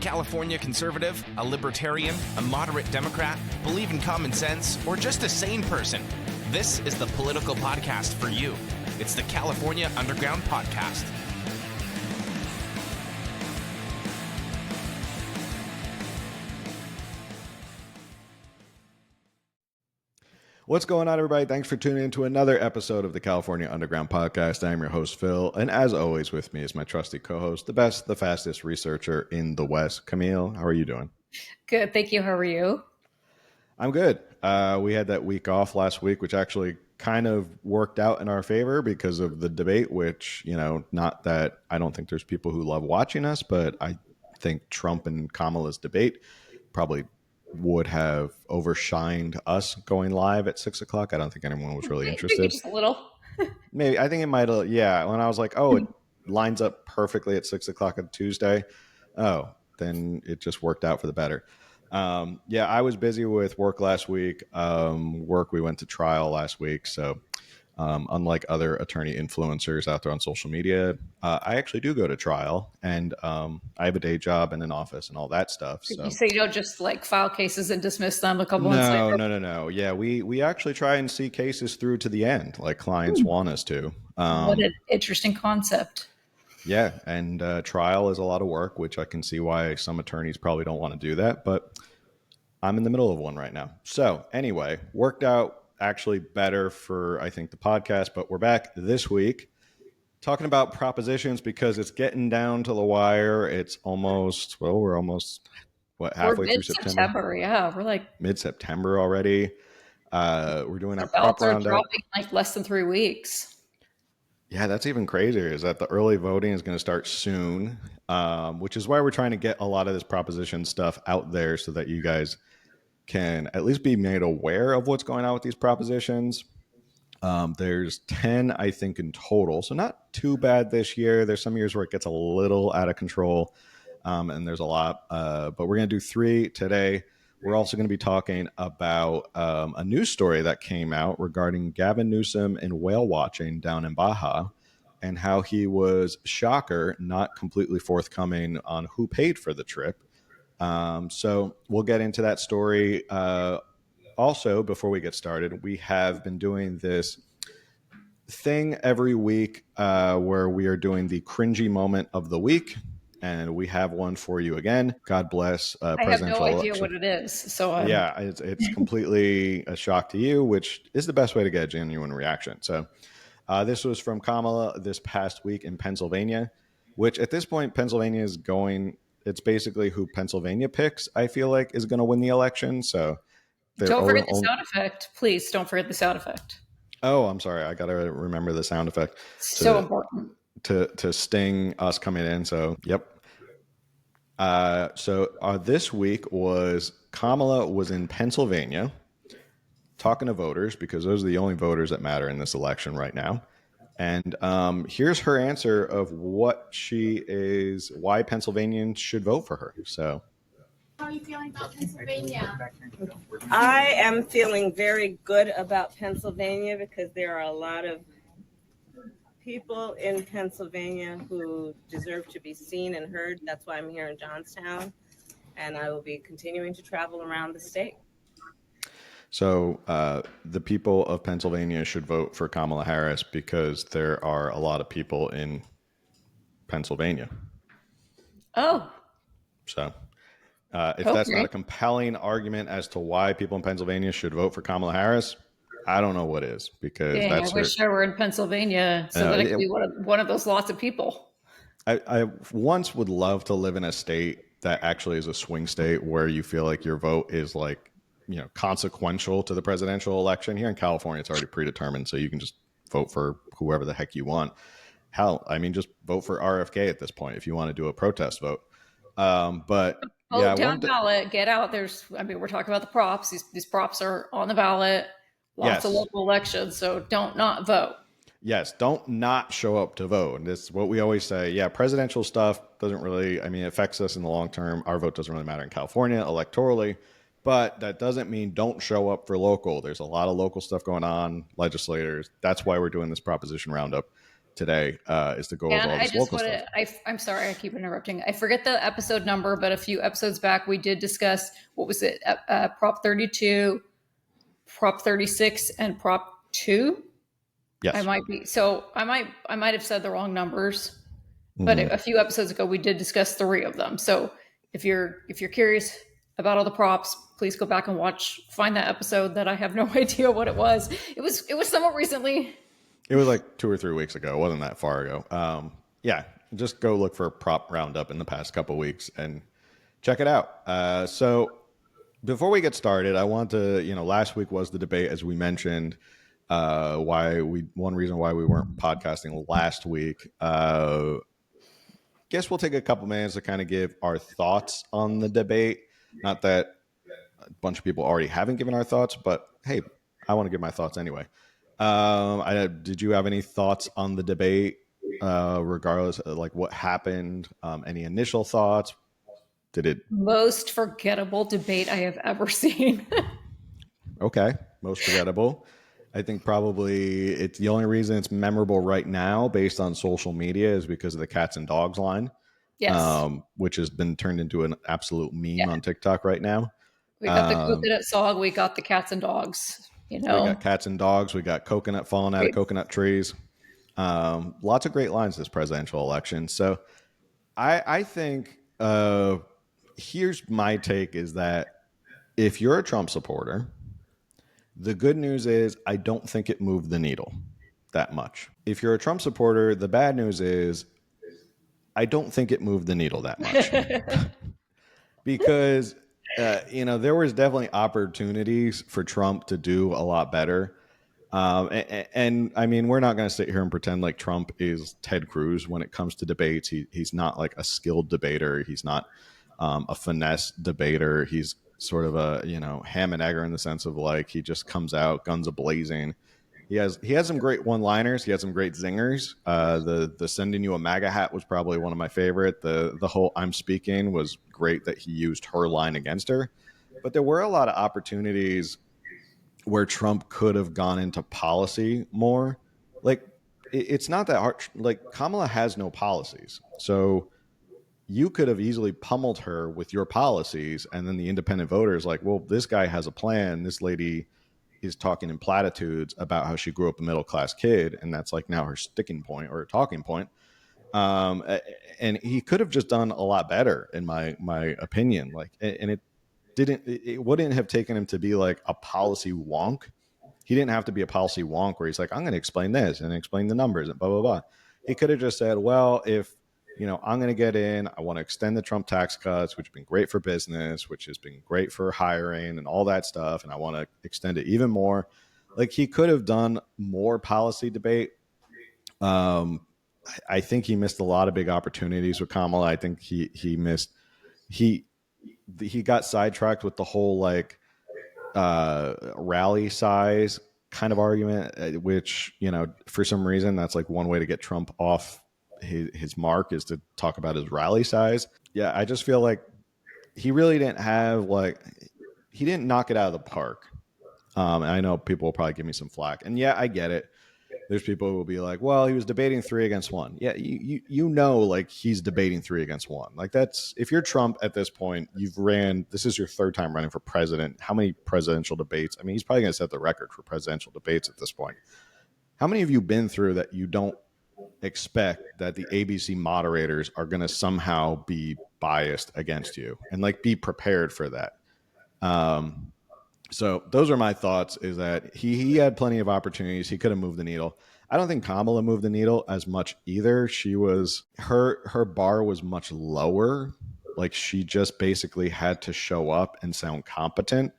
California conservative, a libertarian, a moderate Democrat, believe in common sense, or just a sane person? This is the political podcast for you. It's the California Underground Podcast. What's going on, everybody? Thanks for tuning in to another episode of the California Underground Podcast. I'm your host, Phil, and as always with me is my trusty co-host, the best, the fastest researcher in the West, Camille. How are you doing? Good, thank you. How are you? I'm good. We had that week off last week, which actually kind of worked out in our favor because of the debate, which, you know, not that I don't think there's people who love watching us, but I think Trump and Kamala's debate probably would have overshined us going live at 6 o'clock. I don't think anyone was really interested. Just a little. Maybe. I think it might have. Yeah. When I was like, oh, it lines up perfectly at 6 o'clock on Tuesday. Oh, then it just worked out for the better. Yeah, I was busy with work last week. We went to trial last week. So unlike other attorney influencers out there on social media, I actually do go to trial, and I have a day job and an office and all that stuff. So you don't just like file cases and dismiss them a couple months later? No. Yeah, we actually try and see cases through to the end, like clients want us to. What an interesting concept. Yeah, and trial is a lot of work, which I can see why some attorneys probably don't want to do that, but I'm in the middle of one right now. So anyway, worked out actually better for, I think, the podcast, but we're back this week talking about propositions because it's getting down to the wire. It's almost, we're almost halfway through September. Yeah, we're like mid-September already. We're doing our ballots prop are roundup. dropping like less than 3 weeks. Yeah, that's even crazier, is that the early voting is going to start soon, which is why we're trying to get a lot of this proposition stuff out there so that you guys can at least be made aware of what's going on with these propositions. There's 10, I think, in total. So not too bad this year. There's some years where it gets a little out of control, and there's a lot. But we're going to do 3 today. We're also going to be talking about a news story that came out regarding Gavin Newsom and whale watching down in Baja, and how he was, shocker, not completely forthcoming on who paid for the trip. So we'll get into that story. Also, before we get started, we have been doing this thing every week where we are doing the cringy moment of the week. And we have one for you again. God bless I have no idea what it is. So yeah, it's completely a shock to you, which is the best way to get a genuine reaction. So this was from Kamala this past week in Pennsylvania, which at this point, Pennsylvania is going... It's basically who Pennsylvania picks, I feel like, is going to win the election. So don't forget the sound effect. Please don't forget the sound effect. Oh, I'm sorry. I got to remember the sound effect. So important. To sting us coming in. So, yep. So this week was Kamala was in Pennsylvania talking to voters, because those are the only voters that matter in this election right now. And here's her answer of why Pennsylvanians should vote for her. So, how are you feeling about Pennsylvania? I am feeling very good about Pennsylvania because there are a lot of people in Pennsylvania who deserve to be seen and heard. That's why I'm here in Johnstown, and I will be continuing to travel around the state. So the people of Pennsylvania should vote for Kamala Harris because there are a lot of people in Pennsylvania. Oh. So if that's not a compelling argument as to why people in Pennsylvania should vote for Kamala Harris, I don't know what is. Because I wish I were in Pennsylvania so that I could be one of those lots of people. I once would love to live in a state that actually is a swing state where you feel like your vote is like, you know, consequential to the presidential election. Here in California, it's already predetermined, so you can just vote for whoever the heck you want. Hell, I mean, just vote for RFK at this point if you want to do a protest vote. But vote down ballot, get out. We're talking about the props. These props are on the ballot. Lots of local elections, so don't not vote. Yes, don't not show up to vote. And this is what we always say. Yeah, presidential stuff doesn't really, it affects us in the long term. Our vote doesn't really matter in California electorally. But that doesn't mean don't show up for local. There's a lot of local stuff going on, legislators. That's why we're doing this proposition roundup. today is to go over And all I this just local want stuff. to, I'm sorry, I keep interrupting. I forget the episode number, but a few episodes back, we did discuss, what was it? Prop 32, Prop 36, and Prop 2. Yes. I might have said the wrong numbers, but Mhm. a few episodes ago, we did discuss 3 of them. So if you're curious about all the props, please go back and find that episode that I have no idea what it was. It was somewhat recently. It was like 2 or 3 weeks ago. It wasn't that far ago. Yeah, just go look for prop roundup in the past couple weeks and check it out. So before we get started, I want to, last week was the debate, as we mentioned. One reason why we weren't podcasting last week. Guess we'll take a couple minutes to kind of give our thoughts on the debate. Not that a bunch of people already haven't given our thoughts, but hey, I want to give my thoughts anyway. Did you have any thoughts on the debate, regardless of like what happened? Any initial thoughts? Did it? Most forgettable debate I have ever seen. Okay, most forgettable. I think probably it's the only reason it's memorable right now based on social media is because of the cats and dogs line. Yes. Which has been turned into an absolute meme on TikTok right now. We got the coconut song. We got the cats and dogs. We got cats and dogs. We got coconut falling out of coconut trees. Lots of great lines this presidential election. So I think here's my take is that if you're a Trump supporter, the good news is I don't think it moved the needle that much. If you're a Trump supporter, the bad news is I don't think it moved the needle that much. Because, there was definitely opportunities for Trump to do a lot better. And I mean, we're not going to sit here and pretend like Trump is Ted Cruz when it comes to debates. He's not like a skilled debater. He's not a finesse debater. He's sort of a, ham and egger in the sense of like he just comes out guns a-blazing. He has some great one-liners. He has some great zingers. The sending you a MAGA hat was probably one of my favorite. The whole I'm speaking was great that he used her line against her. But there were a lot of opportunities where Trump could have gone into policy more. Like it's not that hard. Like Kamala has no policies. So you could have easily pummeled her with your policies. And then the independent voters like, well, this guy has a plan. This lady is talking in platitudes about how she grew up a middle-class kid. And that's like now her sticking point or talking point. And he could have just done a lot better in my opinion. Like, and it wouldn't have taken him to be like a policy wonk. He didn't have to be a policy wonk where he's like, I'm going to explain this and explain the numbers and blah, blah, blah. He could have just said, well, if, I'm going to get in, I want to extend the Trump tax cuts, which have been great for business, which has been great for hiring and all that stuff. And I want to extend it even more. Like he could have done more policy debate. I think he missed a lot of big opportunities with Kamala. I think he got sidetracked with the whole like rally size kind of argument, which, for some reason that's like one way to get Trump off his mark is to talk about his rally size. Yeah, I just feel like he really didn't have he didn't knock it out of the park. And I know people will probably give me some flack. And yeah, I get it. There's people who will be like, well, he was debating 3 against 1. Yeah, like he's debating 3 against 1. Like that's, if you're Trump at this point, this is your 3rd time running for president. How many presidential debates? I mean, he's probably going to set the record for presidential debates at this point. How many have you been through that you don't expect that the ABC moderators are going to somehow be biased against you and like be prepared for that? So those are my thoughts, is that he had plenty of opportunities. He could have moved the needle. I don't think Kamala moved the needle as much either. Her bar was much lower. Like she just basically had to show up and sound competent.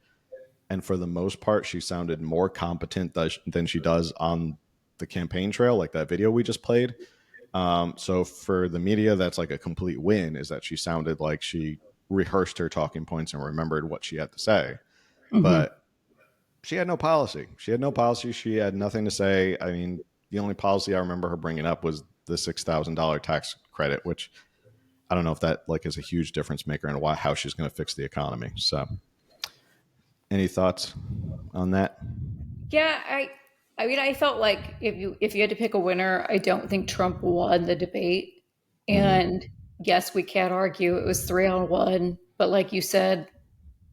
And for the most part, she sounded more competent than she does on the campaign trail, like that video we just played. So for the media, that's like a complete win, is that she sounded like she rehearsed her talking points and remembered what she had to say. Mm-hmm. But she had no policy. She had nothing to say. I mean, the only policy I remember her bringing up was the $6,000 tax credit, which I don't know if that like is a huge difference maker in how she's going to fix the economy. So any thoughts on that? Yeah, I mean, I felt like if you had to pick a winner, I don't think Trump won the debate. And yes, we can't argue it was 3-on-1, but like you said,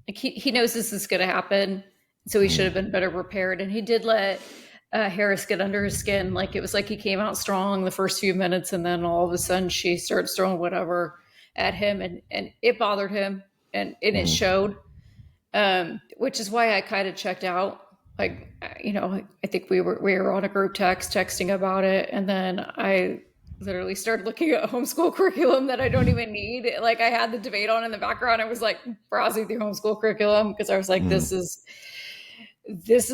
like he knows this is going to happen, so he should have been better prepared. And he did let Harris get under his skin. Like it was like he came out strong the first few minutes, and then all of a sudden she starts throwing whatever at him, and it bothered him, and it showed. Which is why I kind of checked out. Like, I think we were on a group text texting about it, and then I literally started looking at homeschool curriculum that I don't even need. Like, I had the debate on in the background. I was like browsing through homeschool curriculum because I was like, this is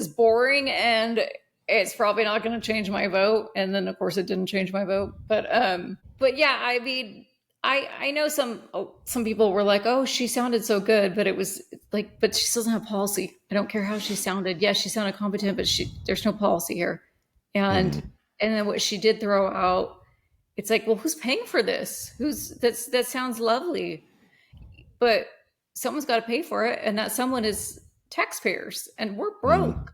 boring, and it's probably not going to change my vote. And then, of course, it didn't change my vote. But yeah, I mean, I know some people were like, oh, she sounded so good, but it was like, but she still doesn't have policy. I don't care how she sounded. Yes, she sounded competent, but there's no policy here. And then what she did throw out, it's like, well, who's paying for this? That sounds lovely, but someone's got to pay for it, and that someone is taxpayers, and we're broke.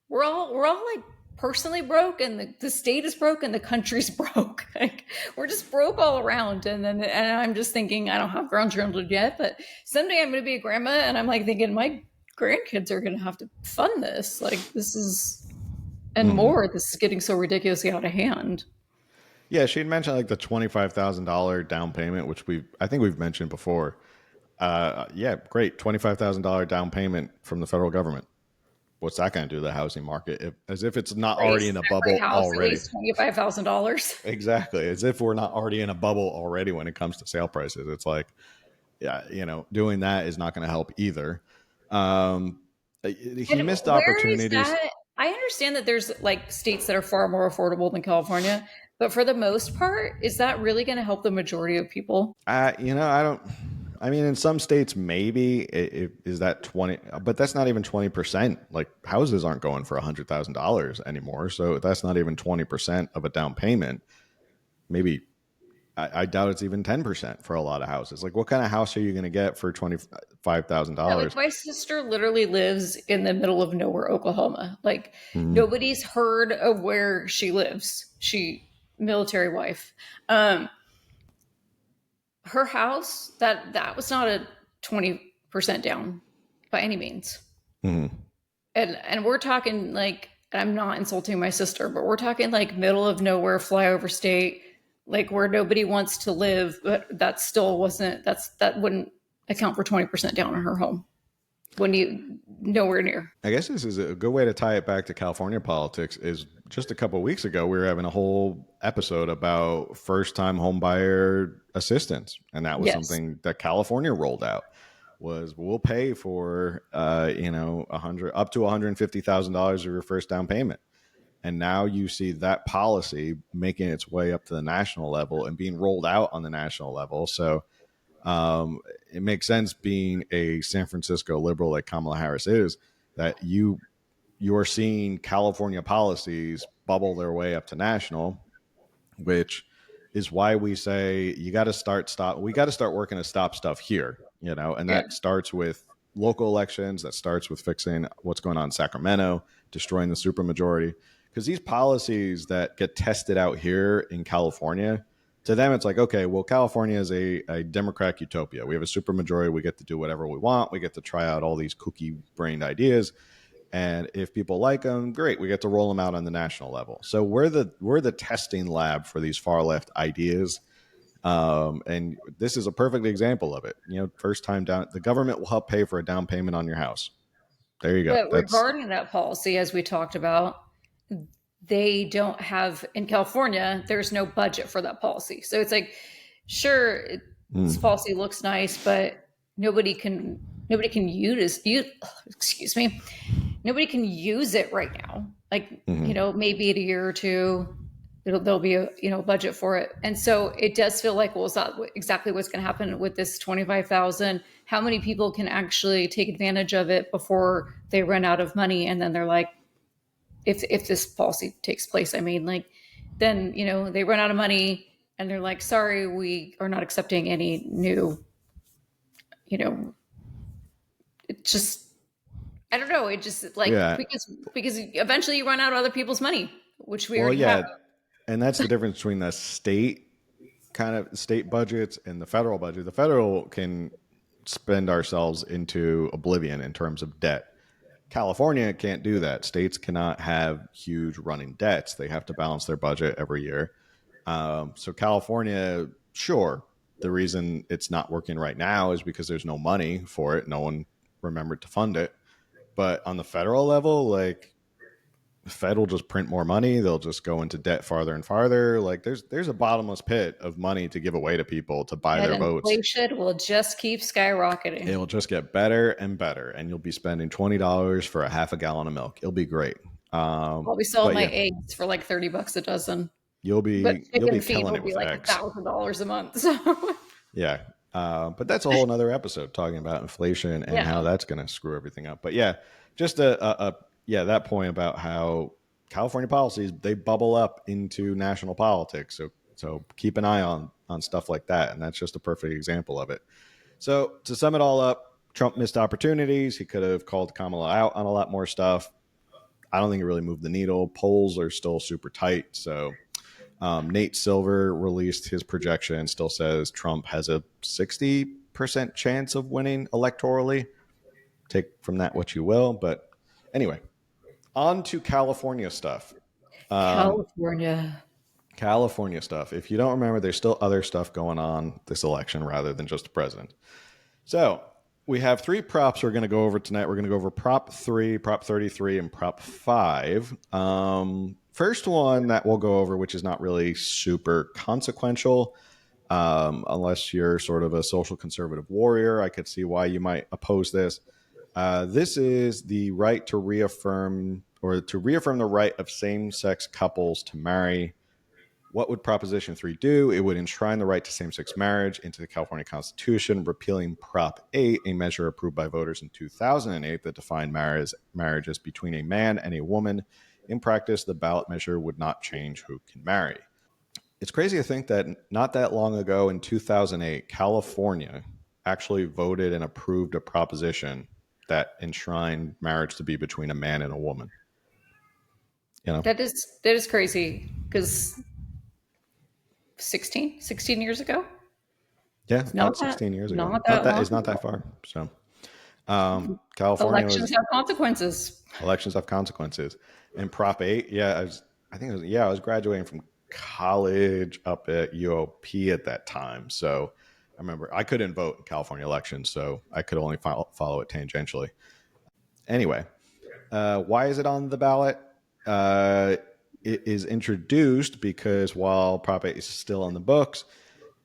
We're all like personally broke, and the state is broke, and the country's broke. Like, we're just broke all around. And I'm just thinking, I don't have grandchildren yet, but someday I'm going to be a grandma, and I'm like thinking my grandkids are going to have to fund this. Like, this is, and more, this is getting so ridiculously out of hand. Yeah, she had mentioned like the $25,000 down payment, which I think we've mentioned before. Yeah, great, $25,000 down payment from the federal government. What's that going to do to the housing market? As if it's not already in a bubble already. At least $25,000. Exactly, as if we're not already in a bubble already when it comes to sale prices. It's like, yeah, doing that is not going to help either. He missed opportunities. I understand that there's like states that are far more affordable than California, but for the most part, is that really going to help the majority of people? I don't. I mean, in some states, maybe is that 20, but that's not even 20%. Like, houses aren't going for $100,000 anymore, so that's not even 20% of a down payment. Maybe I doubt it's even 10% for a lot of houses. Like, what kind of house are you going to get for $25,000? My sister literally lives in the middle of nowhere, Oklahoma. Like, nobody's heard of where she lives. Military wife. Her house, that was not a 20% down by any means. And we're talking like, I'm not insulting my sister, but we're talking like middle of nowhere, flyover state, like where nobody wants to live, but that still wasn't, that wouldn't account for 20% down on her home. When you nowhere near. I guess this is a good way to tie it back to California politics. Is just a couple of weeks ago, we were having a whole episode about first-time homebuyer assistance, and that was something that California rolled out. Was we'll pay for up to $150,000 of your first down payment, and now you see that policy making its way up to the national level and being rolled out on the national level. So. It makes sense, being a San Francisco liberal like Kamala Harris is, that you are seeing California policies bubble their way up to national, which is why we say we got to start working to stop stuff here, and that starts with local elections. That starts with fixing what's going on in Sacramento, destroying the supermajority, because these policies that get tested out here in California, to them, it's like, okay, well, California is a Democratic utopia. We have a supermajority. We get to do whatever we want. We get to try out all these kooky-brained ideas. And if people like them, great. We get to roll them out on the national level. So we're the testing lab for these far-left ideas. And this is a perfect example of it. First time down, the government will help pay for a down payment on your house. There you go. But regarding that policy, as we talked about, they don't have, in California, there's no budget for that policy. So it's like, sure, this policy looks nice, but nobody can use it right now. Like, maybe in a year or two, there'll be a budget for it. And so it does feel like, well, is that exactly what's going to happen with this 25,000? How many people can actually take advantage of it before they run out of money? And then they're like, if this policy takes place, then they run out of money and they're like, sorry, we are not accepting any new, it just, I don't know. It just like Yeah. because eventually you run out of other people's money, which we Well, already have. yeah, and that's the difference between the state budgets and the federal budget. The federal can spend ourselves into oblivion in terms of debt. California can't do that. States cannot have huge running debts. They have to balance their budget every year. So California, sure, the reason it's not working right now is because there's no money for it. No one remembered to fund it. But on the federal level, like the Fed will just print more money. They'll just go into debt farther and farther. Like there's a bottomless pit of money to give away to people to buy And their votes. inflation will just keep skyrocketing. It will just get better and better, and you'll be spending $20 for a half a gallon of milk. It'll be great. I'll be selling But my yeah, eggs for like $30 a dozen. you'll But be chicken feed killing will it be with like eggs. $1,000 a month. So Yeah. But that's a whole nother episode talking about inflation and Yeah. how that's going to screw everything up. But yeah, just that point about how California policies, they bubble up into national politics. So keep an eye on stuff like that. And that's just a perfect example of it. So to sum it all up, Trump missed opportunities. He could have called Kamala out on a lot more stuff. I don't think it really moved the needle. Polls are still super tight. So Nate Silver released his projection, still says Trump has a 60% chance of winning electorally. Take from that what you will. But anyway, on to California stuff. California stuff. If you don't remember, there's still other stuff going on this election rather than just the president. So we have three props we're going to go over tonight. We're going to go over Prop 3, Prop 33, and Prop 5. First one that we'll go over, which is not really super consequential, unless you're sort of a social conservative warrior. I could see why you might oppose this. This is the right to reaffirm the right of same-sex couples to marry. What would Proposition 3 do? It would enshrine the right to same-sex marriage into the California Constitution, repealing Prop 8, a measure approved by voters in 2008 that defined marriages between a man and a woman. In practice, the ballot measure would not change who can marry. It's crazy to think that not that long ago in 2008, California actually voted and approved a proposition that enshrined marriage to be between a man and a woman. You know? that is crazy because 16 years ago. Yeah, Not about 16 years ago. not that long It's not that far. So California Elections have consequences. Elections have consequences. And Prop 8, I was graduating from college up at UOP at that time. So I remember I couldn't vote in California elections, so I could only follow it tangentially. Anyway, why is it on the ballot? It is introduced because while Prop 8 is still on the books,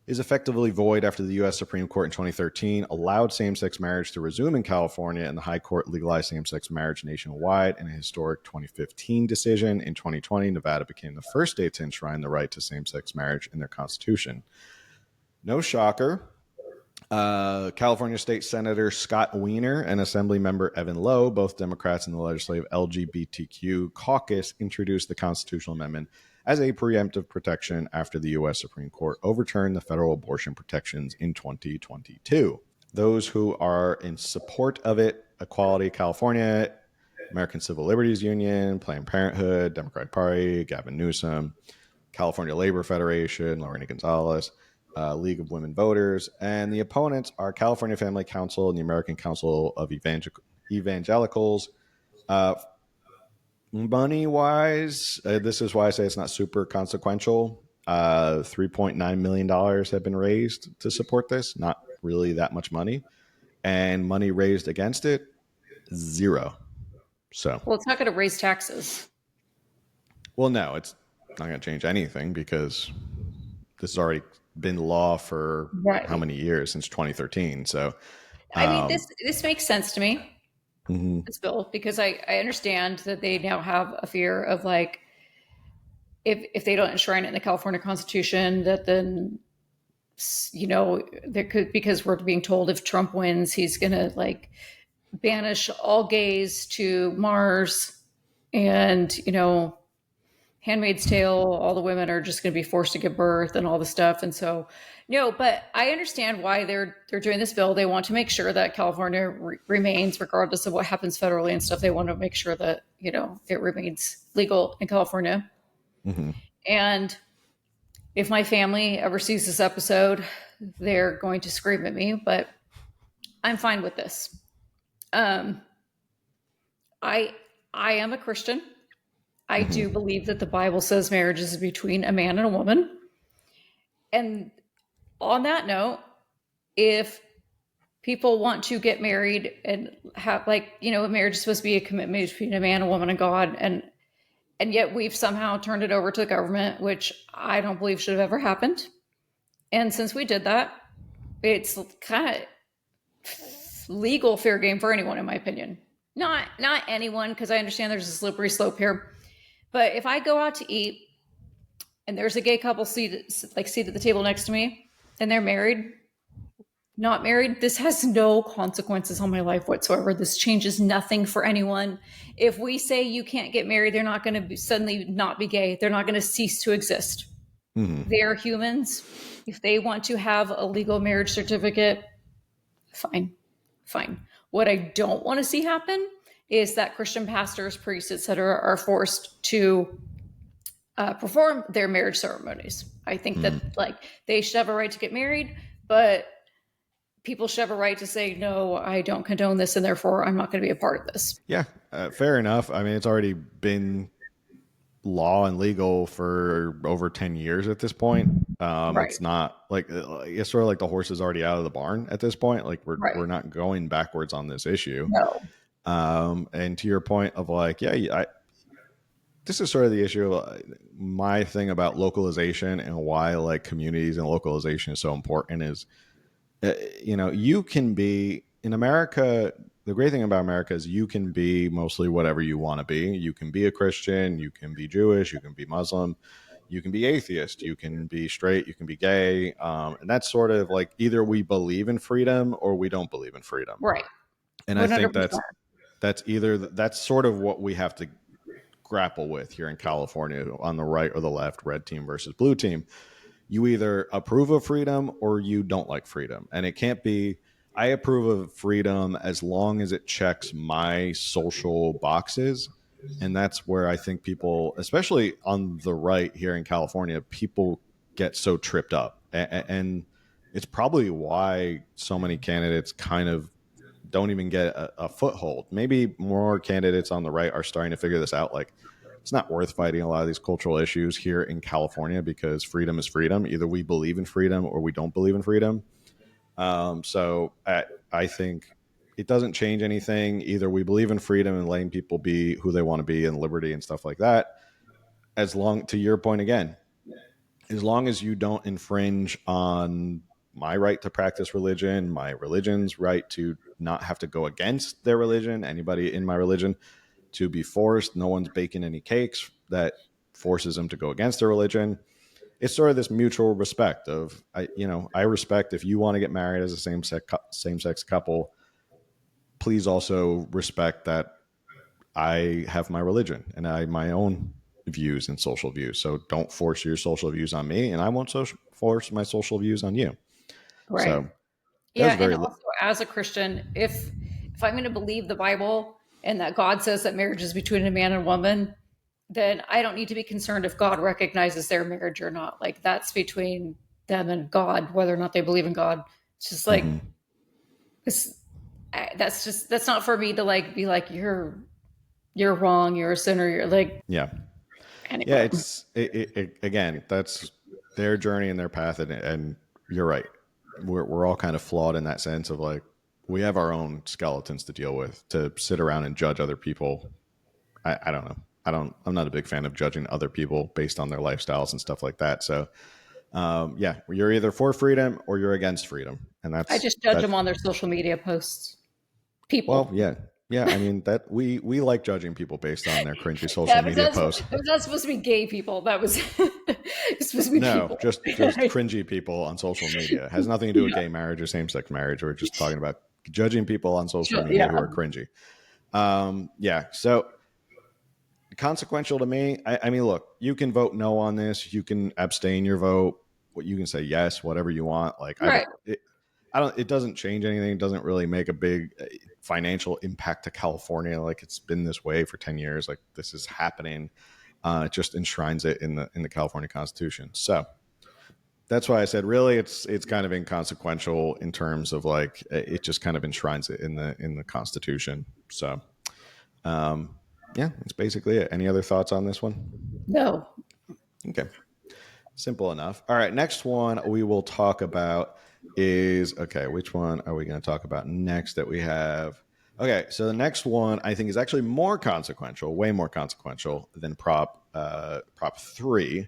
is effectively void after the U.S. Supreme Court in 2013 allowed same-sex marriage to resume in California, and the High Court legalized same-sex marriage nationwide in a historic 2015 decision. In 2020, Nevada became the first state to enshrine the right to same-sex marriage in their constitution. No shocker. California State Senator Scott Wiener and Assembly Member Evan Lowe, both Democrats in the legislative LGBTQ caucus, introduced the constitutional amendment as a preemptive protection after the U.S. Supreme Court overturned the federal abortion protections in 2022. Those who are in support of it: Equality California, American Civil Liberties Union, Planned Parenthood, Democratic Party, Gavin Newsom, California Labor Federation, Lorena Gonzalez, League of Women Voters, and the opponents are California Family Council and the American Council of Evangelicals. Money-wise, this is why I say it's not super consequential. $3.9 million have been raised to support this. Not really that much money. And money raised against it, zero. So, Well, it's not going to raise taxes. well, no, it's not going to change anything because this has already been law for how many years? Since 2013. So, I mean, this makes sense to me. mm-hmm. This bill, because I understand that they now have a fear of like if they don't enshrine it in the California Constitution, that then there could, because we're being told if Trump wins, he's gonna like banish all gays to Mars, and Handmaid's Tale, all the women are just going to be forced to give birth and all the stuff. And so, no, but I understand why they're doing this bill. They want to make sure that California remains, regardless of what happens federally and stuff. They want to make sure that, it remains legal in California. Mm-hmm. And if my family ever sees this episode, they're going to scream at me, but I'm fine with this. I am a Christian. I do believe that the Bible says marriage is between a man and a woman. And on that note, if people want to get married and have marriage is supposed to be a commitment between a man, a woman, and God, and yet we've somehow turned it over to the government, which I don't believe should have ever happened. And since we did that, it's kind of legal fair game for anyone, in my opinion. Not anyone, because I understand there's a slippery slope here. But if I go out to eat and there's a gay couple seated at the table next to me and they're married, not married, this has no consequences on my life whatsoever. This changes nothing for anyone. If we say you can't get married, they're not going to suddenly not be gay. They're not going to cease to exist. Mm-hmm. They're humans. If they want to have a legal marriage certificate, fine. What I don't want to see happen is that Christian pastors, priests, etc., are forced to perform their marriage ceremonies. I think that they should have a right to get married, but people should have a right to say, no, I don't condone this, and therefore I'm not going to be a part of this. Yeah, fair enough. I mean, it's already been law and legal for over 10 years at this point. Right. It's not like, it's sort of like the horse is already out of the barn at this point. Like we're not going backwards on this issue. No. And to your point of this is sort of the issue of my thing about localization and why communities and localization is so important is, you can be in America. The great thing about America is you can be mostly whatever you want to be. You can be a Christian, you can be Jewish, you can be Muslim, you can be atheist, you can be straight, you can be gay. And that's sort of either we believe in freedom or we don't believe in freedom. Right. And 100%. I think that's sort of what we have to grapple with here in California on the right or the left, red team versus blue team. You either approve of freedom or you don't like freedom. And it can't be, I approve of freedom as long as it checks my social boxes. And that's where I think people, especially on the right here in California, people get so tripped up. And it's probably why so many candidates kind of don't even get a foothold. Maybe more candidates on the right are starting to figure this out. It's not worth fighting a lot of these cultural issues here in California because freedom is freedom. Either we believe in freedom or we don't believe in freedom. So I think it doesn't change anything. Either we believe in freedom and letting people be who they want to be and liberty and stuff like that. To your point again, as long as you don't infringe on my right to practice religion, my religion's right to not have to go against their religion, anybody in my religion to be forced. No one's baking any cakes that forces them to go against their religion. It's sort of this mutual respect of, I respect if you want to get married as a same-sex couple, please also respect that I have my religion and I my own views and social views. So don't force your social views on me and I won't force my social views on you. Right. So, yeah. And also as a Christian, if I'm going to believe the Bible and that God says that marriage is between a man and a woman, then I don't need to be concerned if God recognizes their marriage or not. That's between them and God, whether or not they believe in God. It's just that's not for me to be you're wrong, you're a sinner, you're yeah. Anyway. Yeah. It's again, that's their journey and their path. And you're right. We're all kind of flawed in that sense of we have our own skeletons to deal with. To sit around and judge other people, I don't know. I'm not a big fan of judging other people based on their lifestyles and stuff like that. So, you're either for freedom or you're against freedom, and I just judge them on their social media posts. People. Well, yeah. I mean that we like judging people based on their cringy social media posts. It was not supposed to be gay people. That was it's supposed to be people. just cringy people on social media. It has nothing to do with gay marriage or same-sex marriage. We're just talking about judging people on social media who are cringy. So consequential to me. I mean, look, you can vote no on this. You can abstain your vote. What you can say yes, whatever you want. Like Right. I don't. It doesn't change anything. It doesn't really make a big financial impact to California. Like it's been this way for 10 years. Like this is happening. It just enshrines it in the California Constitution. So that's why I said really it's kind of inconsequential in terms of like it just kind of enshrines it in the Constitution. So yeah, that's basically it. Any other thoughts on this one? No. Okay. Simple enough. All right. Next one we will talk about is okay. Which one are we going to talk about next that we have? Okay. So the next one I think is actually more consequential, way more consequential than Prop 3.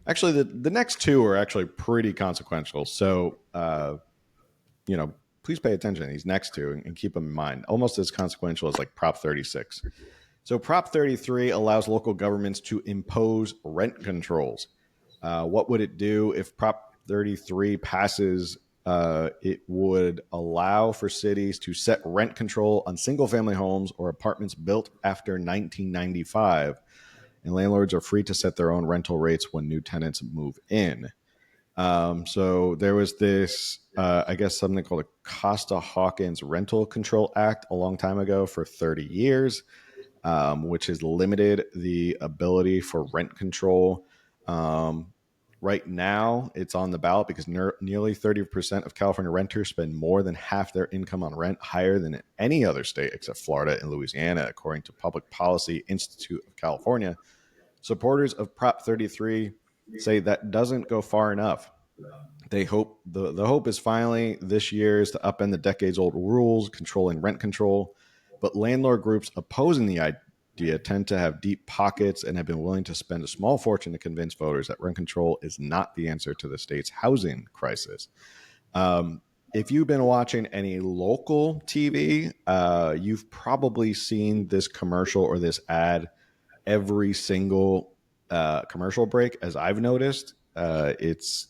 Actually, the next two are actually pretty consequential. So, please pay attention to these next two and keep them in mind. Almost as consequential as like Prop 36. So Prop 33 allows local governments to impose rent controls. What would it do if Prop 33 passes? It would allow for cities to set rent control on single-family homes or apartments built after 1995, and landlords are free to set their own rental rates when new tenants move in. So there was this, I guess, something called a Costa-Hawkins Rental Control Act a long time ago for 30 years. Which has limited the ability for rent control. Right now, it's on the ballot because nearly 30% of California renters spend more than half their income on rent, higher than any other state except Florida and Louisiana, according to Public Policy Institute of California. Supporters of Prop 33 say that doesn't go far enough. They hope the hope is finally this year is to upend the decades-old rules controlling rent control. But landlord groups opposing the idea tend to have deep pockets and have been willing to spend a small fortune to convince voters that rent control is not the answer to the state's housing crisis. If you've been watching any local TV, you've probably seen this commercial or this ad every single commercial break, as I've noticed. It's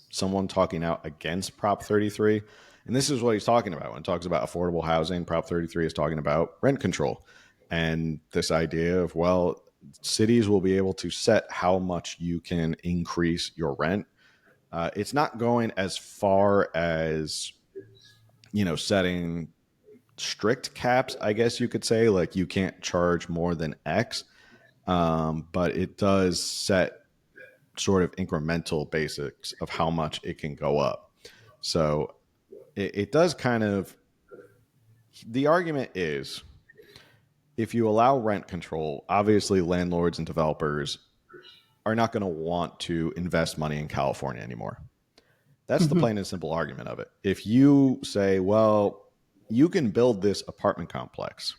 someone talking out against Prop 33. And this is what he's talking about when he talks about affordable housing. Prop 33 is talking about rent control and this idea of, well, cities will be able to set how much you can increase your rent. It's not going as far as, setting strict caps, I guess you could say, like you can't charge more than X. But it does set sort of incremental basics of how much it can go up. So it does kind of, the argument is if you allow rent control, obviously landlords and developers are not going to want to invest money in California anymore. That's the plain and simple argument of it. If you say, well, you can build this apartment complex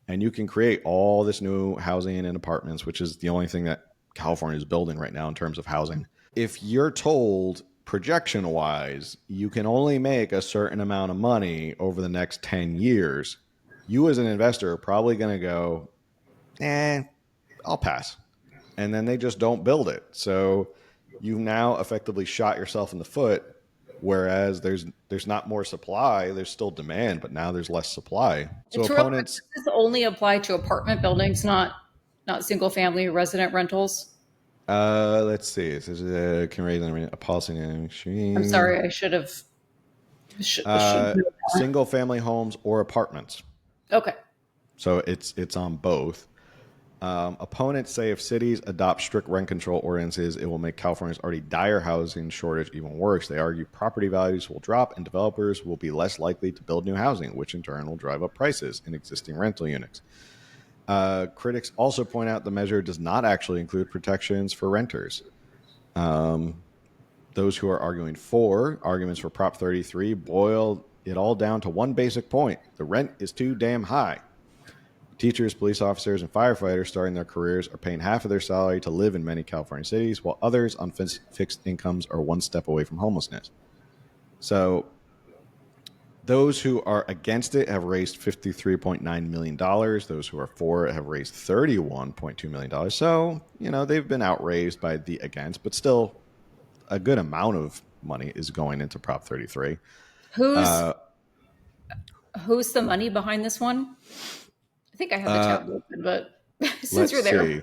and you can create all this new housing and apartments, which is the only thing that California is building right now in terms of housing. If you're told projection wise, you can only make a certain amount of money over the next 10 years, you as an investor are probably going to go, I'll pass. And then they just don't build it. So you've now effectively shot yourself in the foot. Whereas there's not more supply, there's still demand, but now there's less supply. So It's real quick, opponents, does this only apply to apartment buildings, not single family resident rentals? let's see. This is can raise a policy. I'm sorry, I should have. Single family homes or apartments. Okay. So it's on both. Opponents say if cities adopt strict rent control ordinances, it will make California's already dire housing shortage even worse. They argue property values will drop and developers will be less likely to build new housing, which in turn will drive up prices in existing rental units. Critics also point out the measure does not actually include protections for renters. Those who are arguing for arguments for Prop 33 boil it all down to one basic point. The rent is too damn high. Teachers, police officers, and firefighters starting their careers are paying half of their salary to live in many California cities, while others on fixed incomes are one step away from homelessness. So those who are against it have raised $53.9 million. Those who are for it have raised $31.2 million. So, they've been outraised by the against, but still a good amount of money is going into Prop 33. Who's the money behind this one? I think I have the tab open, but Since Let's you're there. see.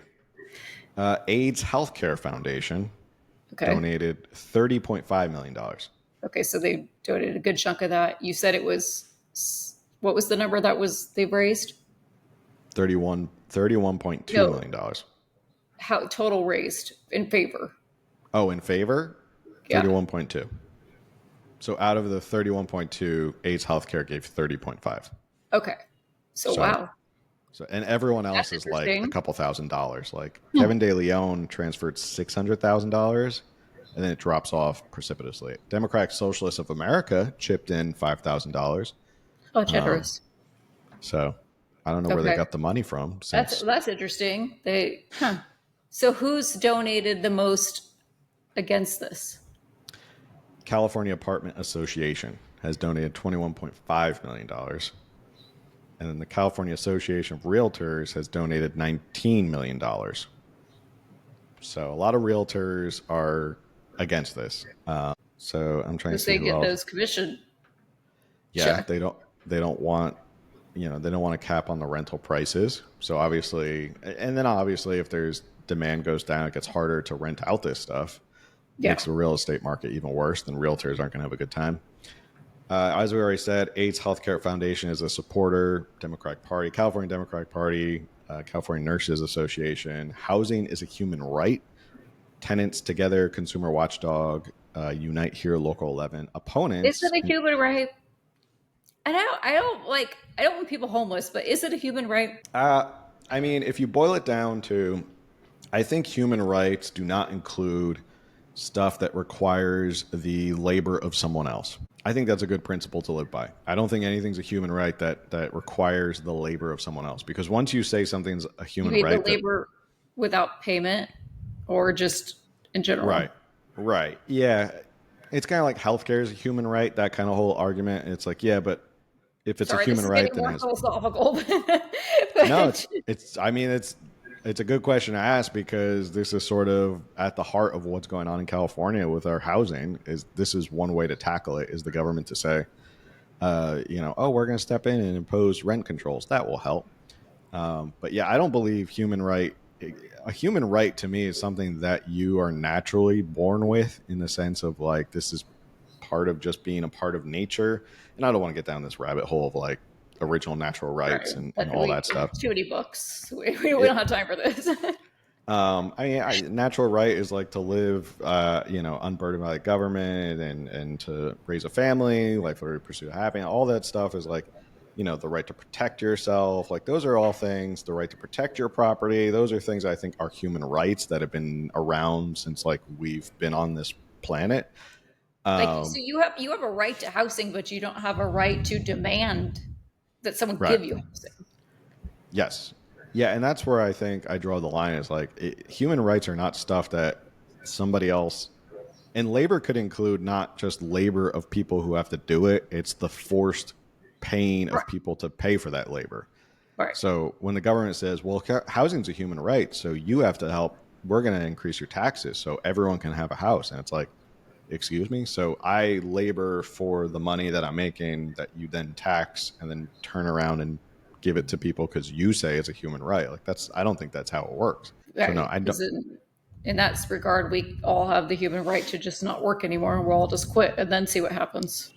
AIDS Healthcare Foundation Okay. donated $30.5 million. Okay, so they donated a good chunk of that. You said it was, what was the number that was they've raised? $31.2 No, million. how total raised in favor? Oh, in favor? Yeah. 31.2. So out of the 31.2, AIDS Healthcare gave 30.5. Okay. So wow, So and everyone else that's is like a interesting. couple $1,000s. Like Kevin De Leon transferred $600,000, and then it drops off precipitously. Democratic Socialists of America chipped in $5,000. Oh, generous. So I don't know where they Okay, got the money from. that's Since that's interesting. So who's donated the most against this? California Apartment Association has donated $21.5 million. And then the California Association of Realtors has donated $19 million. So a lot of realtors are against this. So I'm trying to Because see they who get else. those commission Yeah, check. they don't want they don't want a cap on the rental prices. So obviously, and then obviously if there's demand goes down, it gets harder to rent out this stuff. Yeah. Makes the real estate market even worse. Then realtors aren't going to have a good time. As we already said, AIDS Healthcare Foundation is a supporter, Democratic Party, California Democratic Party, California Nurses Association. Housing is a human right. Tenants Together, Consumer Watchdog, Unite Here, Local 11. Is Opponents, it a human right? I don't want people homeless, but is it a human right? I mean, if you boil it down to, I think human rights do not include stuff that requires the labor of someone else. I think that's a good principle to live by. I don't think anything's a human right that requires the labor of someone else. Because once you say something's a You human mean the right, that labor without payment, or just in general? right, right, yeah, it's kind of like healthcare is a human right. That kind of whole argument. It's like, yeah, but if it's a Sorry, this human is right, getting then it more has. philosophical. No, But it's. I mean, it's a good question to ask because this is sort of at the heart of what's going on in California with our housing. This is one way to tackle it? Is the government to say, oh, we're going to step in and impose rent controls that will help. But yeah, I don't believe human right. A human right to me is something that you are naturally born with, in the sense of like this is part of just being a part of nature. And I don't want to get down this rabbit hole of like original natural rights right, and all that stuff. too many books. We It, don't have time for this. natural right is like to live, unburdened by the government and to raise a family, life liberty, pursuit of happiness. All that stuff is like, the right to protect yourself. Like those are all things. The right to protect your property. Those are things I think are human rights that have been around since like we've been on this planet. So you have a right to housing, but you don't have a right to demand that someone Right. give you housing. Yes. Yeah, and that's where I think I draw the line is like human rights are not stuff that somebody else, and labor could include not just labor of people who have to do it, it's the forced paying of Right. people to pay for that labor. Right. So when the government says, well, housing's a human right, so you have to help, we're going to increase your taxes so everyone can have a house. And it's like, excuse me? So I labor for the money that I'm making that you then tax and then turn around and give it to people because you say it's a human right. Like I don't think that's how it works. So no, Right. I don't. Because in that regard, we all have the human right to just not work anymore, and we'll all just quit and then see what happens.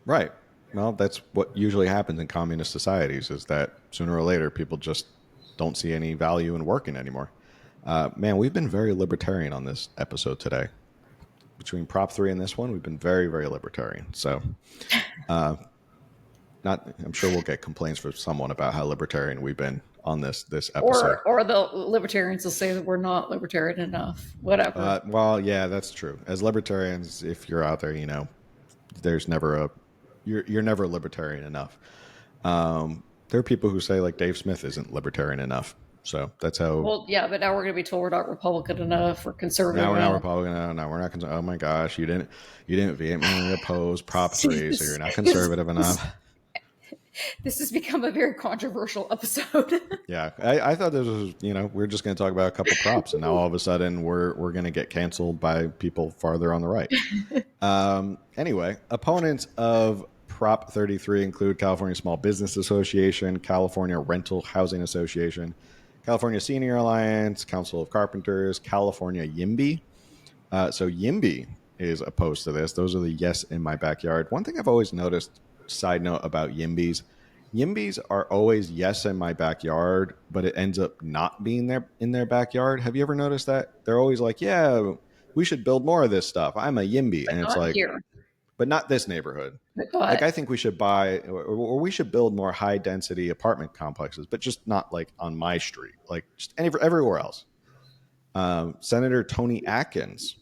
Right. Well, that's what usually happens in communist societies is that sooner or later people just don't see any value in working anymore. Man, we've been very libertarian on this episode today. Between Prop 3 and this one, we've been very, very libertarian. So I'm sure we'll get complaints from someone about how libertarian we've been on this episode. Or the libertarians will say that we're not libertarian enough. Whatever. Well, yeah, that's true. As libertarians, if you're out there, there's never you're never libertarian enough. There are people who say like Dave Smith isn't libertarian enough. So that's how. Well, yeah, but now we're going to be told we're not Republican enough or conservative Now we're enough. not Republican. Now we're not. Oh my gosh, you didn't vehemently oppose Prop 3, so you're not conservative enough. This has become a very controversial episode. Yeah, I thought this was, we're just going to talk about a couple props, and now all of a sudden we're going to get canceled by people farther on the right. Anyway, opponents of Prop 33 include California Small Business Association, California Rental Housing Association, California Senior Alliance, Council of Carpenters, California YIMBY. So YIMBY is opposed to this. Those are the yes in my backyard. One thing I've always noticed, side note about YIMBYs are always yes in my backyard, but it ends up not being there in their backyard. Have you ever noticed that? They're always like, yeah, we should build more of this stuff. I'm a YIMBY. But And it's not like, here. but not this neighborhood. But Like, I think we should buy or we should build more high density apartment complexes, but just not like on my street, like just everywhere else. Senator Tony Atkins,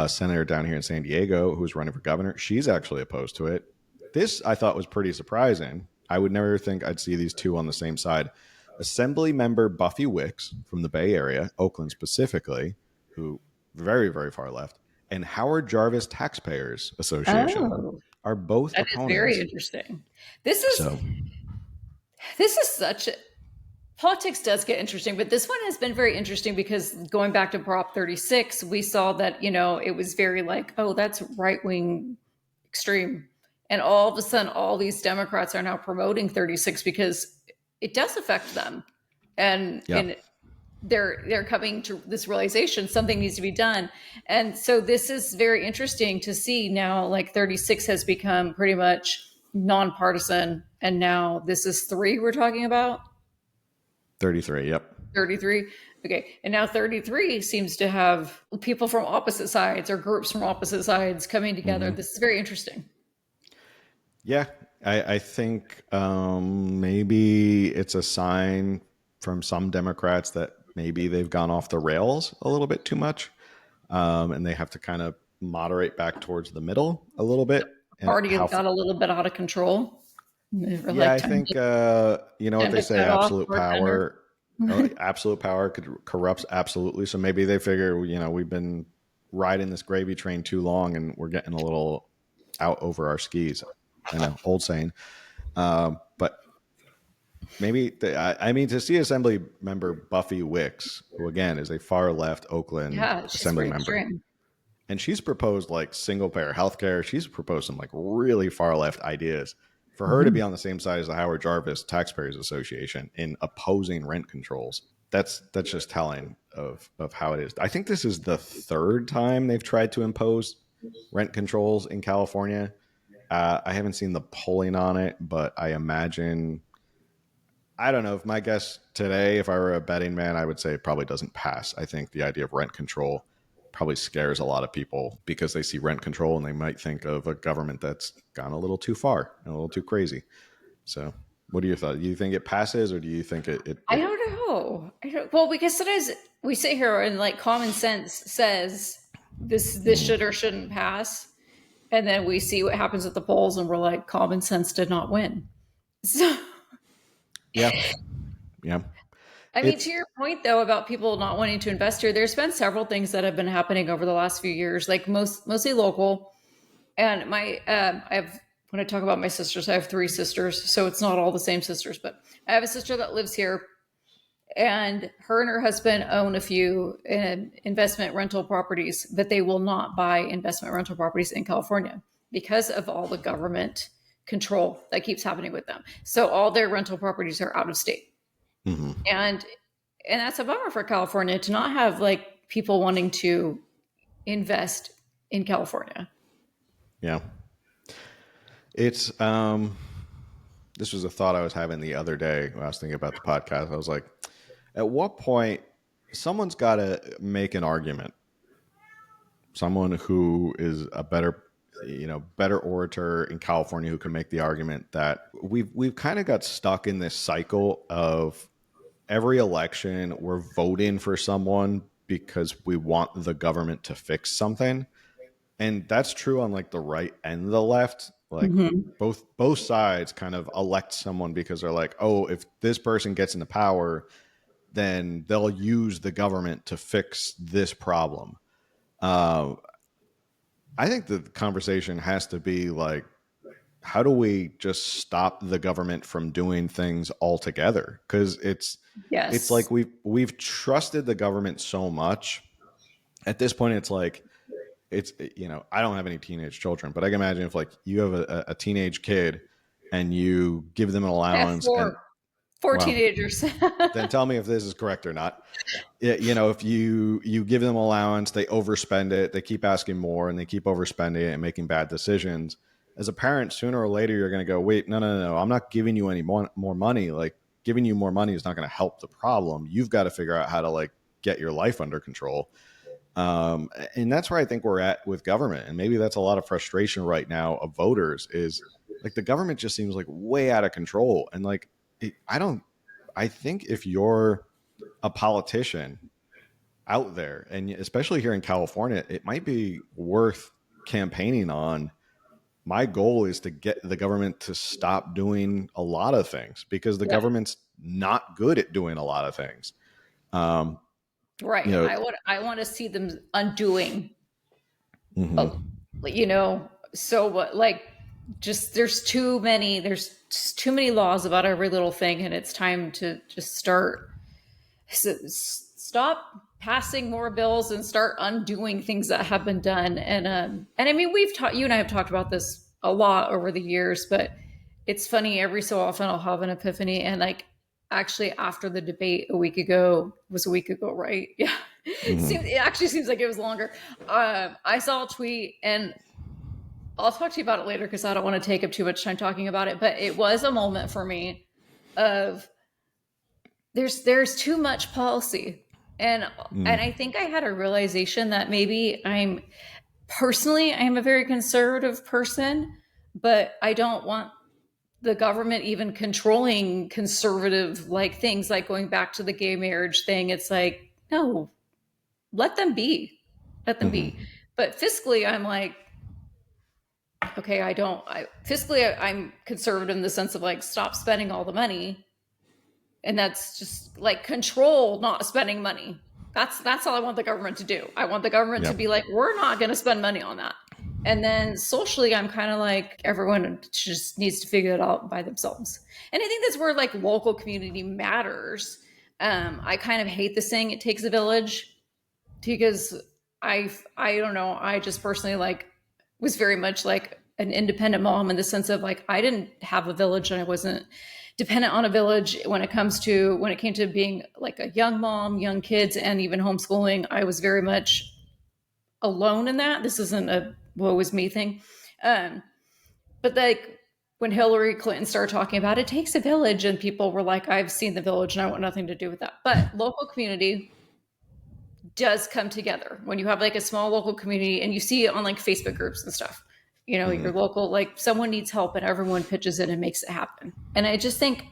senator down here in San Diego, who's running for governor, she's actually opposed to it. This I thought was pretty surprising. I would never think I'd see these two on the same side. Assembly member Buffy Wicks from the Bay Area, Oakland specifically, who very, very far left, and Howard Jarvis Taxpayers Association are both that is opponents. very interesting. This So is such a, politics does get interesting, but this one has been very interesting because going back to Prop 36, we saw that, it was very like, oh, that's right-wing extreme. And all of a sudden, all these Democrats are now promoting 36 because it does affect them. And, Yeah. and they're coming to this realization something needs to be done. And so this is very interesting to see now, like 36 has become pretty much nonpartisan. And now this is 3 we're talking about. 33, yep. 33. Okay. And now 33 seems to have people from opposite sides or groups from opposite sides coming together. Mm-hmm. This is very interesting. Yeah, I think maybe it's a sign from some Democrats that maybe they've gone off the rails a little bit too much, and they have to kind of moderate back towards the middle a little bit. Party got a little bit out of control. Yeah, I think you know what they say: absolute power. Absolute power corrupts absolutely. So maybe they figure, we've been riding this gravy train too long, and we're getting a little out over our skis. I know, old saying. But maybe to see Assembly member Buffy Wicks, who again is a far left Oakland Assembly member, extreme. And she's proposed like single payer healthcare. She's proposed some like really far left ideas. For her to be on the same side as the Howard Jarvis Taxpayers Association in opposing rent controls, that's just telling of how it is. I think this is the 3rd time they've tried to impose rent controls in California. I haven't seen the polling on it, but I imagine, I don't know, if my guess today, if I were a betting man, I would say it probably doesn't pass. I think the idea of rent control probably scares a lot of people because they see rent control and they might think of a government that's gone a little too far and a little too crazy. So what do you thought? Do you think it passes, or do you think it I don't know. Well, because sometimes we sit here and like common sense says this should or shouldn't pass. And then we see what happens at the polls and we're like, common sense did not win. So yeah. I mean, to your point, though, about people not wanting to invest here, there's been several things that have been happening over the last few years, like mostly local. And when I talk about my sisters, I have 3 sisters, so it's not all the same sisters, but I have a sister that lives here, and her husband own a few investment rental properties, but they will not buy investment rental properties in California because of all the government control that keeps happening with them. So all their rental properties are out of state. Mm-hmm. And that's a bummer for California to not have like people wanting to invest in California. Yeah. It's this was a thought I was having the other day when I was thinking about the podcast. I was like, at what point someone's got to make an argument? Someone who is a better orator in California who can make the argument that we've kind of got stuck in this cycle of every election we're voting for someone because we want the government to fix something. And that's true on like the right and the left. Like both sides kind of elect someone because they're like, oh, if this person gets into power, then they'll use the government to fix this problem. I think the conversation has to be like, how do we just stop the government from doing things altogether? Because it's like we've trusted the government so much. At this point, it's like, I don't have any teenage children, but I can imagine if like you have a teenage kid and you give them an allowance. 4 Well, teenagers. then tell me if this is correct or not. If you give them allowance, they overspend it, they keep asking more, and they keep overspending it and making bad decisions. As a parent, sooner or later, you're going to go, wait, no, I'm not giving you any more money. Like, giving you more money is not going to help the problem. You've got to figure out how to like get your life under control. And that's where I think we're at with government. And maybe that's a lot of frustration right now of voters is like the government just seems like way out of control. And like, I think if you're a politician out there, and especially here in California, it might be worth campaigning on. My goal is to get the government to stop doing a lot of things because the government's not good at doing a lot of things. Right. You know, I want to see them undoing, mhm. so what, like, just there's too many laws about every little thing, and it's time to just stop passing more bills and start undoing things that have been done. And I mean, you and I have talked about this a lot over the years, but it's funny, every so often I'll have an epiphany. And like, actually, after the debate a week ago, right? Yeah. It actually seems like it was longer. I saw a tweet, and I'll talk to you about it later because I don't want to take up too much time talking about it. But it was a moment for me of there's too much policy. And I think I had a realization that maybe I'm a very conservative person, but I don't want the government even controlling conservative like things, like going back to the gay marriage thing. It's like, no, let them be. But fiscally, I'm like, okay, fiscally, I'm conservative in the sense of like, stop spending all the money. And that's just like control, not spending money. That's all I want the government to do. I want the government to be like, we're not going to spend money on that. And then socially, I'm kind of like, everyone just needs to figure it out by themselves. And I think that's where like local community matters. I kind of hate the saying "it takes a village" because I don't know. I just personally like was very much like an independent mom in the sense of like, I didn't have a village and I wasn't dependent on a village when it came to being like a young mom, young kids, and even homeschooling. I was very much alone in that. This isn't a woe is me thing. But like when Hillary Clinton started talking about it takes a village, and people were like, I've seen the village and I want nothing to do with that. But local community does come together when you have like a small local community, and you see it on like Facebook groups and stuff. Your local, like someone needs help and everyone pitches in and makes it happen. And I just think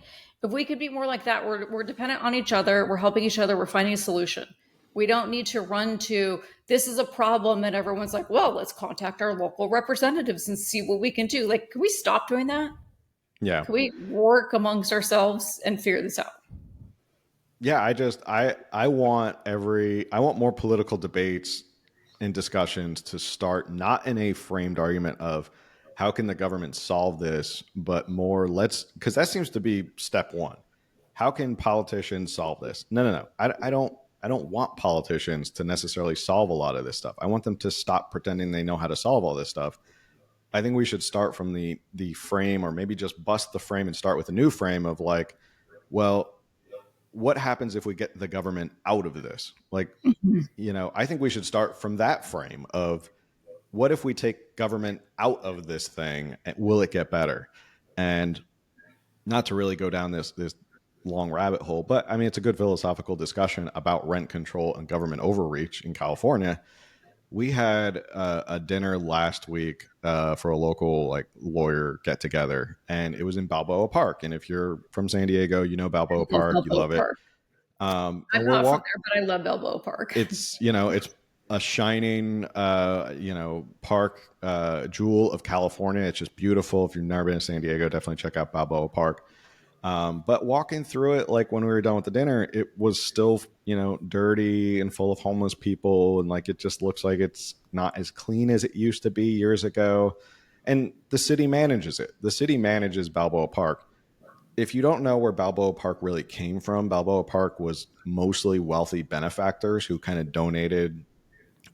if we could be more like that, we're dependent on each other. We're helping each other. We're finding a solution. We don't need to run to, this is a problem, and everyone's like, well, let's contact our local representatives and see what we can do. Like, can we stop doing that? Yeah. Can we work amongst ourselves and figure this out? Yeah, I want more political debates and discussions to start not in a framed argument of how can the government solve this, but more because that seems to be step one. How can politicians solve this? No. I don't want politicians to necessarily solve a lot of this stuff. I want them to stop pretending they know how to solve all this stuff. I think we should start from the frame, or maybe just bust the frame and start with a new frame of like, well, what happens if we get the government out of this? Like, I think we should start from that frame of what if we take government out of this thing, and will it get better? And not to really go down this long rabbit hole, but I mean, it's a good philosophical discussion about rent control and government overreach in California. We had a dinner last week for a local like lawyer get together, and it was in Balboa Park. And if you're from San Diego, you know Balboa Park, you love it. I'm not from there, but I love Balboa Park. It's it's a shining park jewel of California. It's just beautiful. If you've never been to San Diego, definitely check out Balboa Park. But walking through it, like when we were done with the dinner, it was still, dirty and full of homeless people. And like, it just looks like it's not as clean as it used to be years ago. And the city manages it. The city manages Balboa Park. If you don't know where Balboa Park really came from, Balboa Park was mostly wealthy benefactors who kind of donated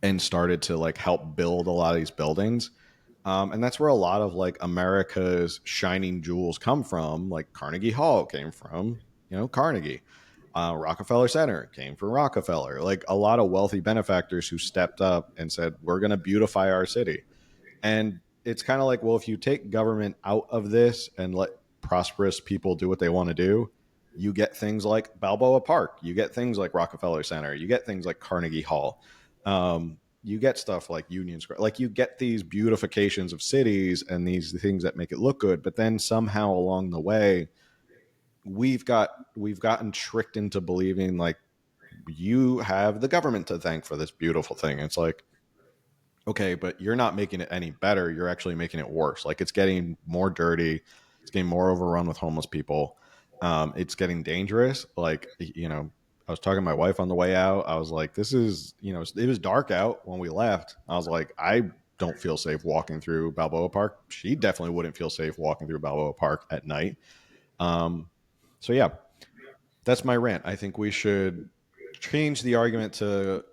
and started to like help build a lot of these buildings. And that's where a lot of like America's shining jewels come from. Like Carnegie Hall came from Carnegie. Rockefeller Center came from Rockefeller. Like a lot of wealthy benefactors who stepped up and said, we're going to beautify our city. And it's kind of like, well, if you take government out of this and let prosperous people do what they want to do, you get things like Balboa Park, you get things like Rockefeller Center, you get things like Carnegie Hall, you get stuff like Union Square, like you get these beautifications of cities and these things that make it look good. But then somehow along the way, we've gotten tricked into believing like you have the government to thank for this beautiful thing. It's like, okay, but you're not making it any better. You're actually making it worse. Like it's getting more dirty. It's getting more overrun with homeless people. It's getting dangerous. Like, I was talking to my wife on the way out. I was like, this is, it was dark out when we left. I was like, I don't feel safe walking through Balboa Park. She definitely wouldn't feel safe walking through Balboa Park at night. So yeah, that's my rant. I think we should change the argument to,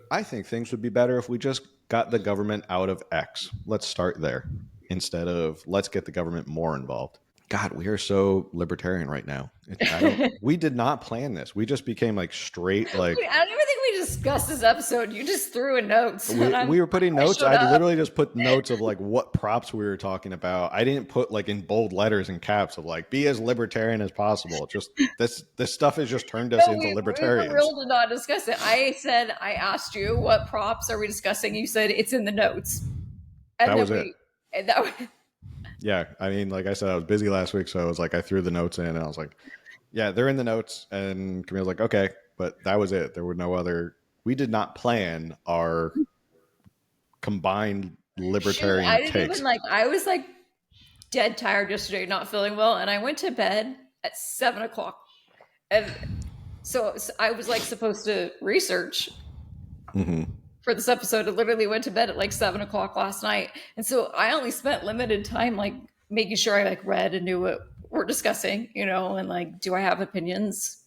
I think things would be better if we just got the government out of X. Let's start there instead of let's get the government more involved. God, we are so libertarian right now. We did not plan this. We just became like straight, like. I don't even think we discussed this episode. You just threw in notes. We were putting notes. I literally just put notes of like what props we were talking about. I didn't put like in bold letters and caps of like be as libertarian as possible. Just this stuff has just turned us into libertarians. We were real to not discuss it. I asked you what props are we discussing. You said it's in the notes. And that was it. Yeah, I mean, like I said, I was busy last week, so I was like, I threw the notes in, and I was like, yeah, they're in the notes. And Camille's like, okay, but that was it. There were no other. We did not plan our combined libertarian takes. I was like dead tired yesterday, not feeling well, and I went to bed at 7:00, and so I was like supposed to research. For this episode, I literally went to bed at like 7:00 last night. And so I only spent limited time like making sure I like read and knew what we're discussing, and like, do I have opinions?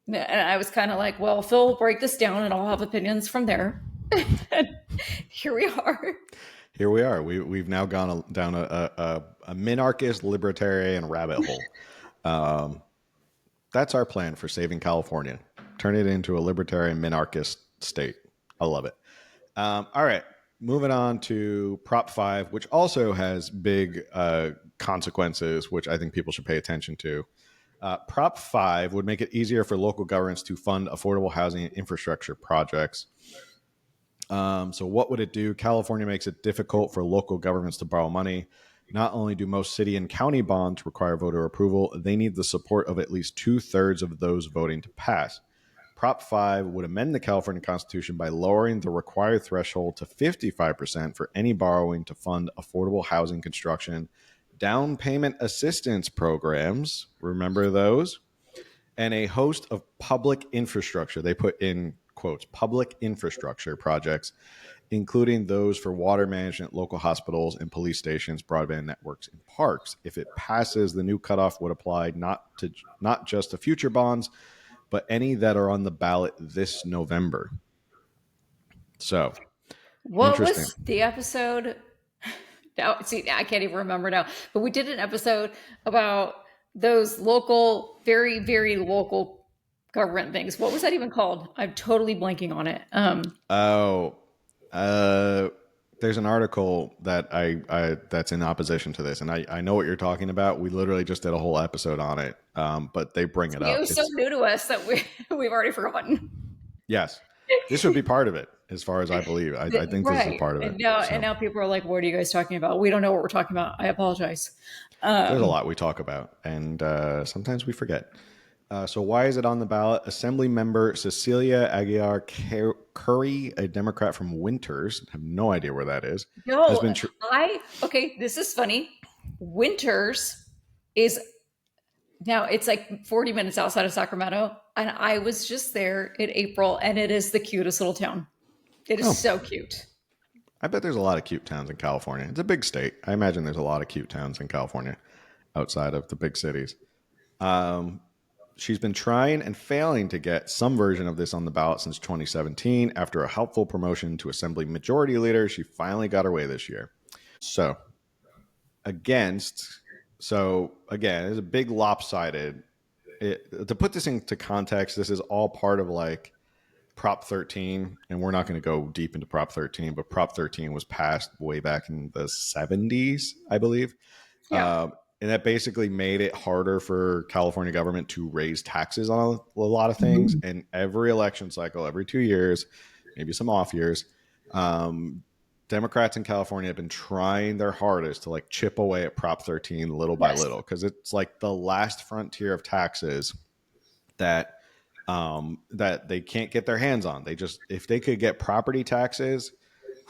And I was kind of like, well, Phil will break this down and I'll have opinions from there. Here we are. We've now gone down a minarchist libertarian rabbit hole. That's our plan for saving California. Turn it into a libertarian minarchist state. I love it. All right, moving on to Prop 5, which also has big consequences, which I think people should pay attention to. Prop 5 would make it easier for local governments to fund affordable housing and infrastructure projects. So what would it do? California makes it difficult for local governments to borrow money. Not only do most city and county bonds require voter approval, they need the support of at least 2/3 of those voting to pass. Prop 5 would amend the California Constitution by lowering the required threshold to 55% for any borrowing to fund affordable housing construction, down payment assistance programs, remember those, and a host of public infrastructure. They put in quotes, public infrastructure projects, including those for water management, local hospitals and police stations, broadband networks, and parks. If it passes, the new cutoff would apply not just to future bonds, but any that are on the ballot this November. So, what was the episode? Now, see, I can't even remember now. But we did an episode about those local, very, very local government things. What was that even called? I'm totally blanking on it. There's an article that I that's in opposition to this, and I know what you're talking about. We literally just did a whole episode on it, but they bring it up. It was so new to us that we've already forgotten. Yes, this would be part of it, as far as I believe. I think this is part of it. And now people are like, "What are you guys talking about? We don't know what we're talking about." I apologize. There's a lot we talk about, and sometimes we forget. So why is it on the ballot? Assembly member Cecilia Aguilar Curry, a Democrat from Winters, I have no idea where that is. No, okay, this is funny. Winters is now it's like 40 minutes outside of Sacramento, and I was just there in April, and it is the cutest little town. It is so cute. I bet there's a lot of cute towns in California. It's a big state. I imagine there's a lot of cute towns in California outside of the big cities. She's been trying and failing to get some version of this on the ballot since 2017. After a helpful promotion to Assembly Majority Leader, she finally got her way this year. So again, it's a big lopsided to put this into context, this is all part of like Prop 13, and we're not going to go deep into Prop 13, but Prop 13 was passed way back in the 70s, I believe. Yeah. And that basically made it harder for California government to raise taxes on a lot of things. And every election cycle, every 2 years, maybe some off years, Democrats in California have been trying their hardest to like chip away at Prop 13 little by little, because it's like the last frontier of taxes that that they can't get their hands on. They just, if they could get property taxes,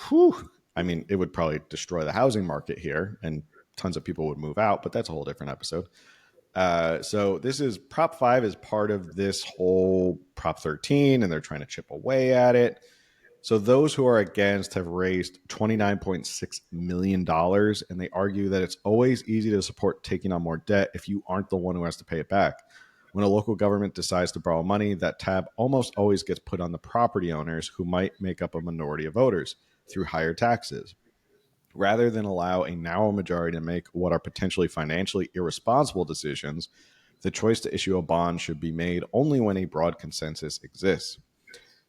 whew, I mean, it would probably destroy the housing market here, and tons of people would move out, but that's a whole different episode. So this is Prop 5 is part of this whole Prop 13, and they're trying to chip away at it. So those who are against have raised $29.6 million, and they argue that it's always easy to support taking on more debt if you aren't the one who has to pay it back. When a local government decides to borrow money, that tab almost always gets put on the property owners, who might make up a minority of voters, through higher taxes. Rather than allow a narrow majority to make what are potentially financially irresponsible decisions, the choice to issue a bond should be made only when a broad consensus exists.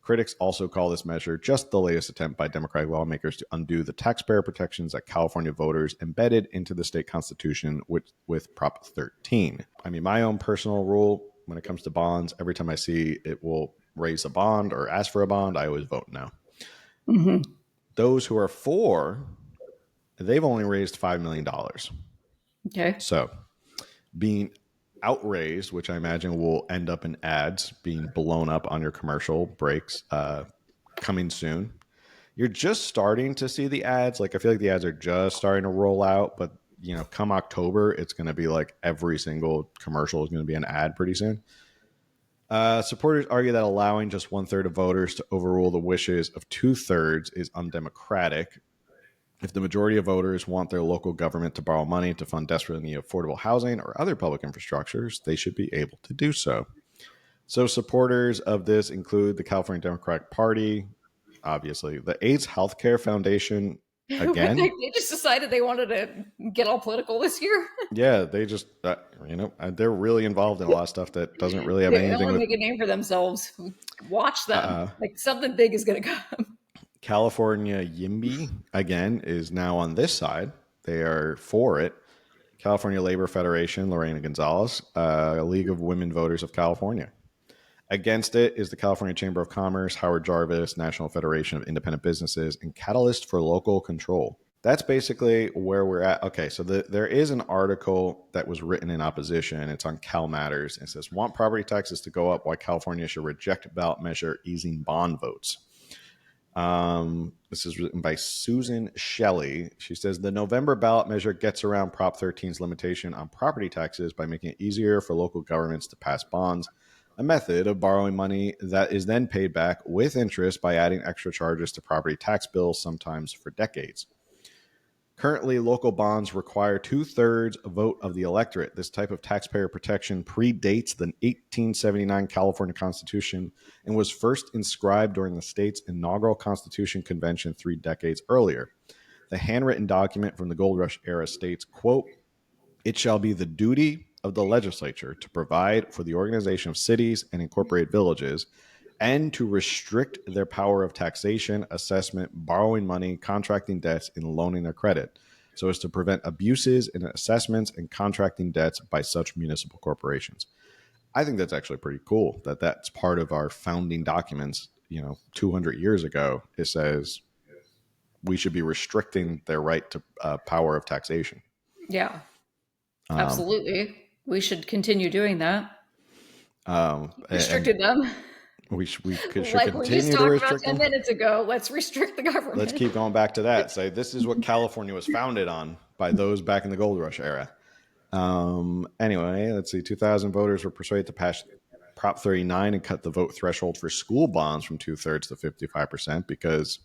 Critics also call this measure just the latest attempt by Democratic lawmakers to undo the taxpayer protections that California voters embedded into the state constitution with Prop 13. I mean, my own personal rule when it comes to bonds, every time I see it will raise a bond or ask for a bond, I always vote no. Those who are for, they've only raised $5 million. Okay. So being outraised, which I imagine will end up in ads being blown up on your commercial breaks coming soon. You're just starting to see the ads. Like, I feel like the ads are just starting to roll out, but you know, come October, it's going to be like every single commercial is going to be an ad pretty soon. Supporters argue that allowing just 1/3 of voters to overrule the wishes of 2/3 is undemocratic. If the majority of voters want their local government to borrow money to fund desperately needed affordable housing or other public infrastructures, they should be able to do so. So supporters of this include the California Democratic Party, obviously, the AIDS Healthcare Foundation, again. They just decided they wanted to get all political this year. Yeah, they just, they're really involved in a lot of stuff that doesn't really have They anything want to with make a name for themselves. Watch them. Like something big is going to come. California YIMBY, again, is now on this side. They are for it. California Labor Federation, Lorena Gonzalez, a League of Women Voters of California. Against it is the California Chamber of Commerce, Howard Jarvis, National Federation of Independent Businesses, and Catalyst for Local Control. That's basically where we're at. Okay, so there is an article that was written in opposition. It's on Cal Matters. It says, want property taxes to go up, why California should reject ballot measure easing bond votes. This is written by Susan Shelley. She says the November ballot measure gets around Prop 13's limitation on property taxes by making it easier for local governments to pass bonds, a method of borrowing money that is then paid back with interest by adding extra charges to property tax bills, sometimes for decades. Currently, local bonds require 2/3 vote of the electorate. This type of taxpayer protection predates the 1879 California Constitution and was first inscribed during the state's inaugural Constitution Convention 3 decades earlier. The handwritten document from the Gold Rush era states, quote, "It shall be the duty of the legislature to provide for the organization of cities and incorporated villages and to restrict their power of taxation, assessment, borrowing money, contracting debts, and loaning their credit, so as to prevent abuses in assessments and contracting debts by such municipal corporations." I think that's actually pretty cool that that's part of our founding documents. 200 years ago, it says we should be restricting their right to power of taxation. Yeah, absolutely. We should continue doing that. Restricted them. We should Like we just continue to talked about restrict 10 them. minutes ago. Let's restrict the government. Let's keep going back to that. Say this is what California was founded on by those back in the Gold Rush era. Anyway, let's see. 2,000 voters were persuaded to pass Prop 39 and cut the vote threshold for school bonds from 2/3 to 55% because,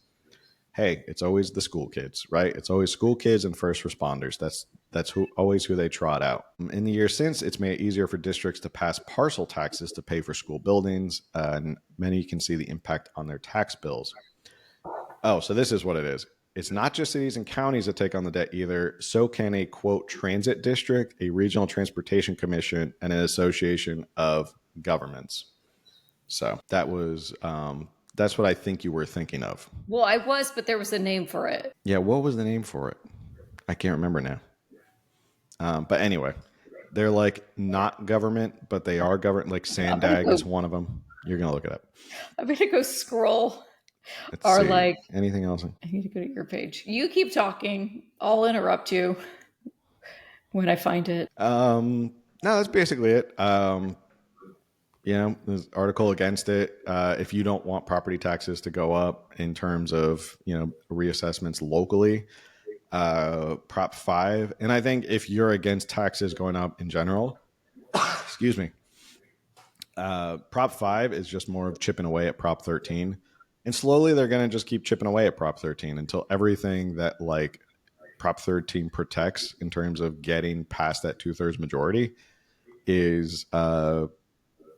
hey, it's always the school kids, right? It's always school kids and first responders. That's always who they trot out. In the years since, it's made it easier for districts to pass parcel taxes to pay for school buildings, and many can see the impact on their tax bills. Oh, so this is what it is. it's not just cities and counties that take on the debt either. So can a, quote, transit district, a regional transportation commission, and an association of governments. So that was that's what I think you were thinking of. Well, I was, but there was a name for it. Yeah, what was the name for it? I can't remember now. But anyway, they're like not government, but they are government. Like Sandag is one of them. You're gonna look it up. I'm gonna go scroll. Let's Or see. like, anything else? I need to go to your page. You keep talking. I'll interrupt you when I find it. No, that's basically it. There's an article against it. If you don't want property taxes to go up in terms of, reassessments locally, Prop 5. And I think if you're against taxes going up in general, excuse me, Prop 5 is just more of chipping away at Prop 13. And slowly they're going to just keep chipping away at Prop 13 until everything that like Prop 13 protects in terms of getting past that 2/3 majority is going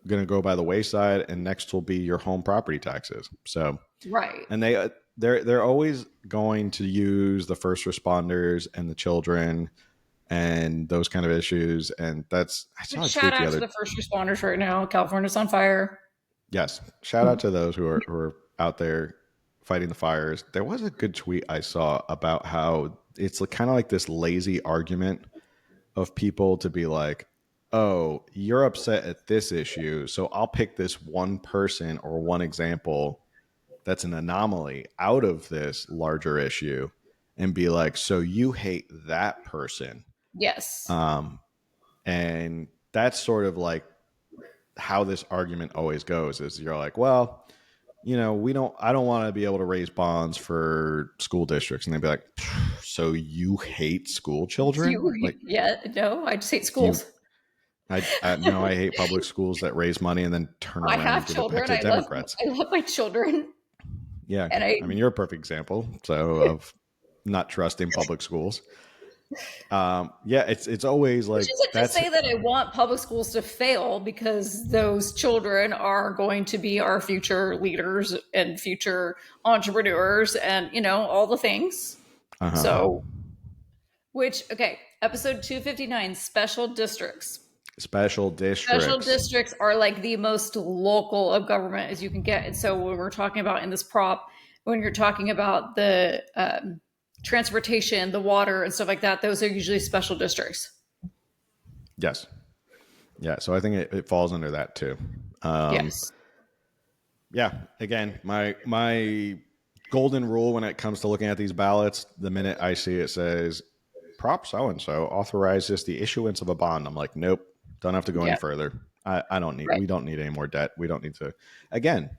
to go by the wayside, and next will be your home property taxes. So, right. And they're always going to use the first responders and the children and those kind of issues. And I saw a Shout tweet out to the first responders right now. California's on fire. Yes. Shout out to those who are out there fighting the fires. There was a good tweet I saw about how it's kind of like this lazy argument of people to be like, oh, you're upset at this issue, so I'll pick this one person or one example that's an anomaly out of this larger issue and be like, so you hate that person. Yes. And that's sort of like how this argument always goes is you're like, well, I don't want to be able to raise bonds for school districts. And they'd be like, so you hate school children? No, I just hate schools. I hate public schools that raise money and then turn around and give it back to Democrats. I love my children. Yeah. And you're a perfect example. So of not trusting public schools. It's always like, which isn't to say that I want public schools to fail, because those children are going to be our future leaders and future entrepreneurs and all the things. So episode 259, special districts are like the most local of government as you can get. And so when we're talking about in this prop, when you're talking about the transportation, the water and stuff like that, those are usually special districts. Yes. Yeah. So I think it falls under that too. Yes. Yeah. Again, my golden rule when it comes to looking at these ballots, the minute I see it says Prop so-and-so authorizes the issuance of a bond, I'm like, nope, don't have to go any further. I don't need, we don't need any more debt. We don't need to, again,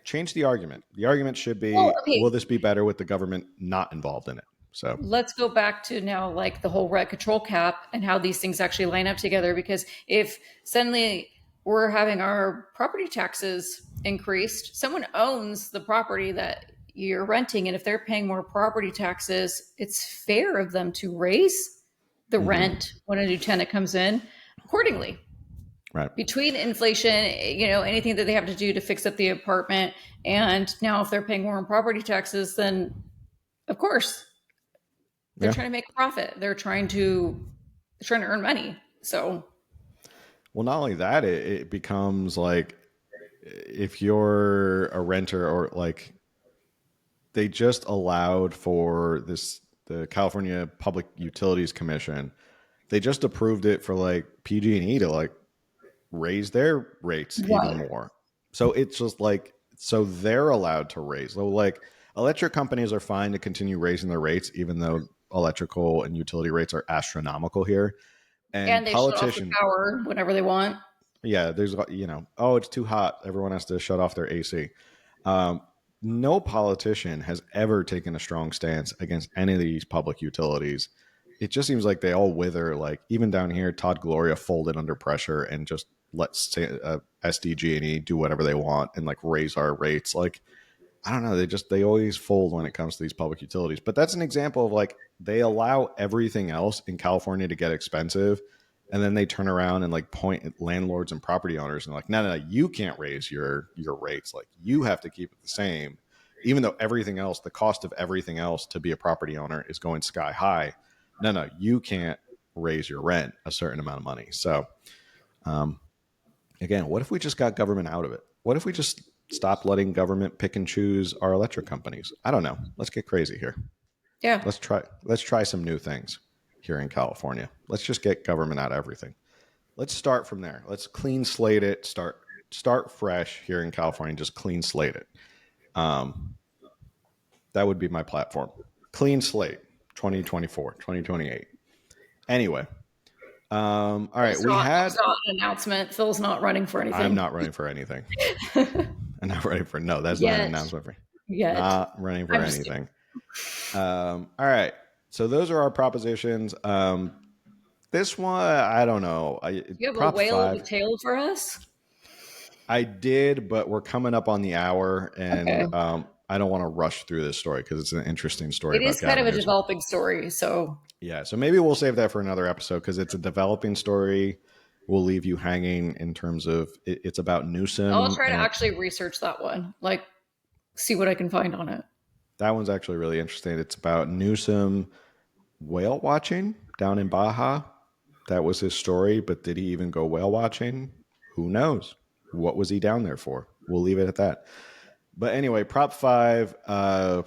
change the argument. The argument should be, will this be better with the government not involved in it? So let's go back to now, like the whole rent control cap and how these things actually line up together. Because if suddenly we're having our property taxes increased, someone owns the property that you're renting. And if they're paying more property taxes, it's fair of them to raise the rent when a new tenant comes in accordingly. Right. Between inflation, anything that they have to do to fix up the apartment. And now if they're paying more in property taxes, then of course they're trying to make a profit. They're trying to earn money. So, well, not only that, it becomes like if you're a renter or like they just allowed for the California Public Utilities Commission, they just approved it for like PG&E to like raise their rates even more. So it's just like, so they're allowed to raise. So like electric companies are fine to continue raising their rates, even though electrical and utility rates are astronomical here. And they shut off the power whenever they want. Yeah. There's, it's too hot, everyone has to shut off their AC. No politician has ever taken a strong stance against any of these public utilities. It just seems like they all wither. Like even down here, Todd Gloria folded under pressure and just let SDG&E do whatever they want and like raise our rates. Like, I don't know. They always fold when it comes to these public utilities. But that's an example of like they allow everything else in California to get expensive. And then they turn around and like point at landlords and property owners and like, no, you can't raise your rates. Like you have to keep it the same. even though everything else, the cost of everything else to be a property owner is going sky high. No, you can't raise your rent a certain amount of money. So, again, what if we just got government out of it? What if we just stopped letting government pick and choose our electric companies? I don't know. Let's get crazy here. Yeah. Let's try some new things here in California. Let's just get government out of everything. Let's start from there. Let's clean slate it. Start fresh here in California. Just clean slate it. That would be my platform. Clean slate, 2024, 2028. Anyway. All right. It's not an announcement. Phil's not running for anything. I'm not running for anything. I'm not running for, no, that's not an announcement for not running for anything. All right. So those are our propositions. This one, I don't know. You have a whale of a tail for us? I did, but we're coming up on the hour, and I don't want to rush through this story because it's an interesting story. It is kind of a developing story, so yeah. So maybe we'll save that for another episode because it's a developing story. We'll leave you hanging in terms of it's about Newsom. I'll try to actually research that one, like see what I can find on it. That one's actually really interesting. It's about Newsom whale watching down in Baja. That was his story, but did he even go whale watching? Who knows? What was he down there for? We'll leave it at that. But anyway, Prop 5, I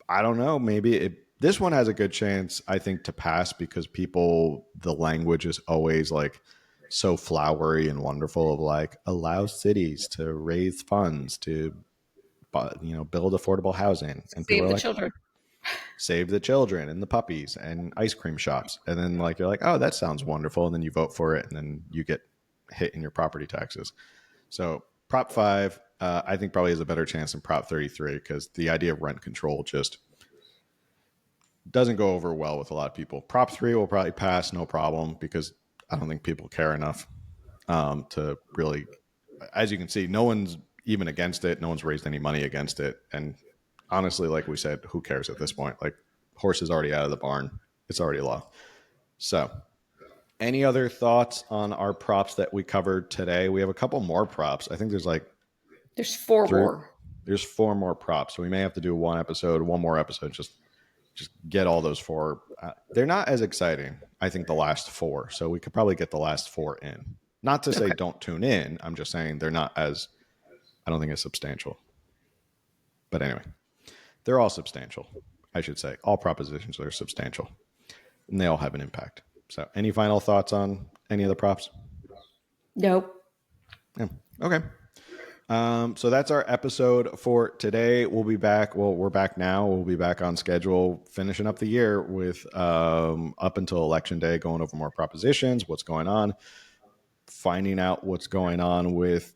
don't know. Maybe this one has a good chance, I think, to pass because the language is always like so flowery and wonderful of like allow cities to raise funds to, build affordable housing and save the children. Save the children and the puppies and ice cream shops. And then you're like, oh, that sounds wonderful. And then you vote for it and then you get hit in your property taxes. So Prop 5, I think probably has a better chance than Prop 33 because the idea of rent control just doesn't go over well with a lot of people. Prop 3 will probably pass, no problem, because I don't think people care enough to really, as you can see, no one's even against it. No one's raised any money against it. And honestly, like we said, who cares at this point? Like, horse is already out of the barn. It's already law. So any other thoughts on our props that we covered today? We have a couple more props. I think there's four more. There's 4 more props. So we may have to do one more episode, just get all those 4. They're not as exciting, I think, the last 4. So we could probably get the last 4 in. Not to say don't tune in. I'm just saying they're not as, I don't think as substantial. But anyway, they're all substantial, I should say. All propositions are substantial. And they all have an impact. So any final thoughts on any of the props? Nope. Yeah. Okay. So that's our episode for today. We'll be back. Well, we're back now. We'll be back on schedule, finishing up the year with up until Election Day, going over more propositions, what's going on, finding out what's going on with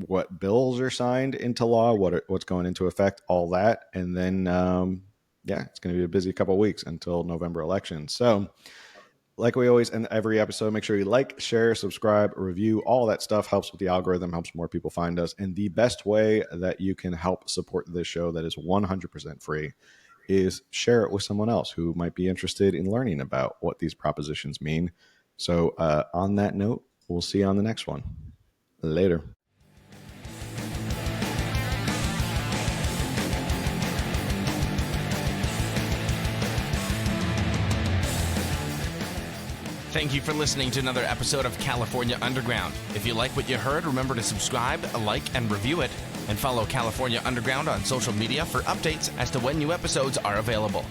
what bills are signed into law, what's going into effect, all that. And then, it's going to be a busy couple of weeks until November election. So like we always end every episode, make sure you like, share, subscribe, review. All that stuff helps with the algorithm, helps more people find us. And the best way that you can help support this show that is 100% free is share it with someone else who might be interested in learning about what these propositions mean. So on that note, we'll see you on the next one. Later. Thank you for listening to another episode of California Underground. If you like what you heard, remember to subscribe, like, and review it. And follow California Underground on social media for updates as to when new episodes are available.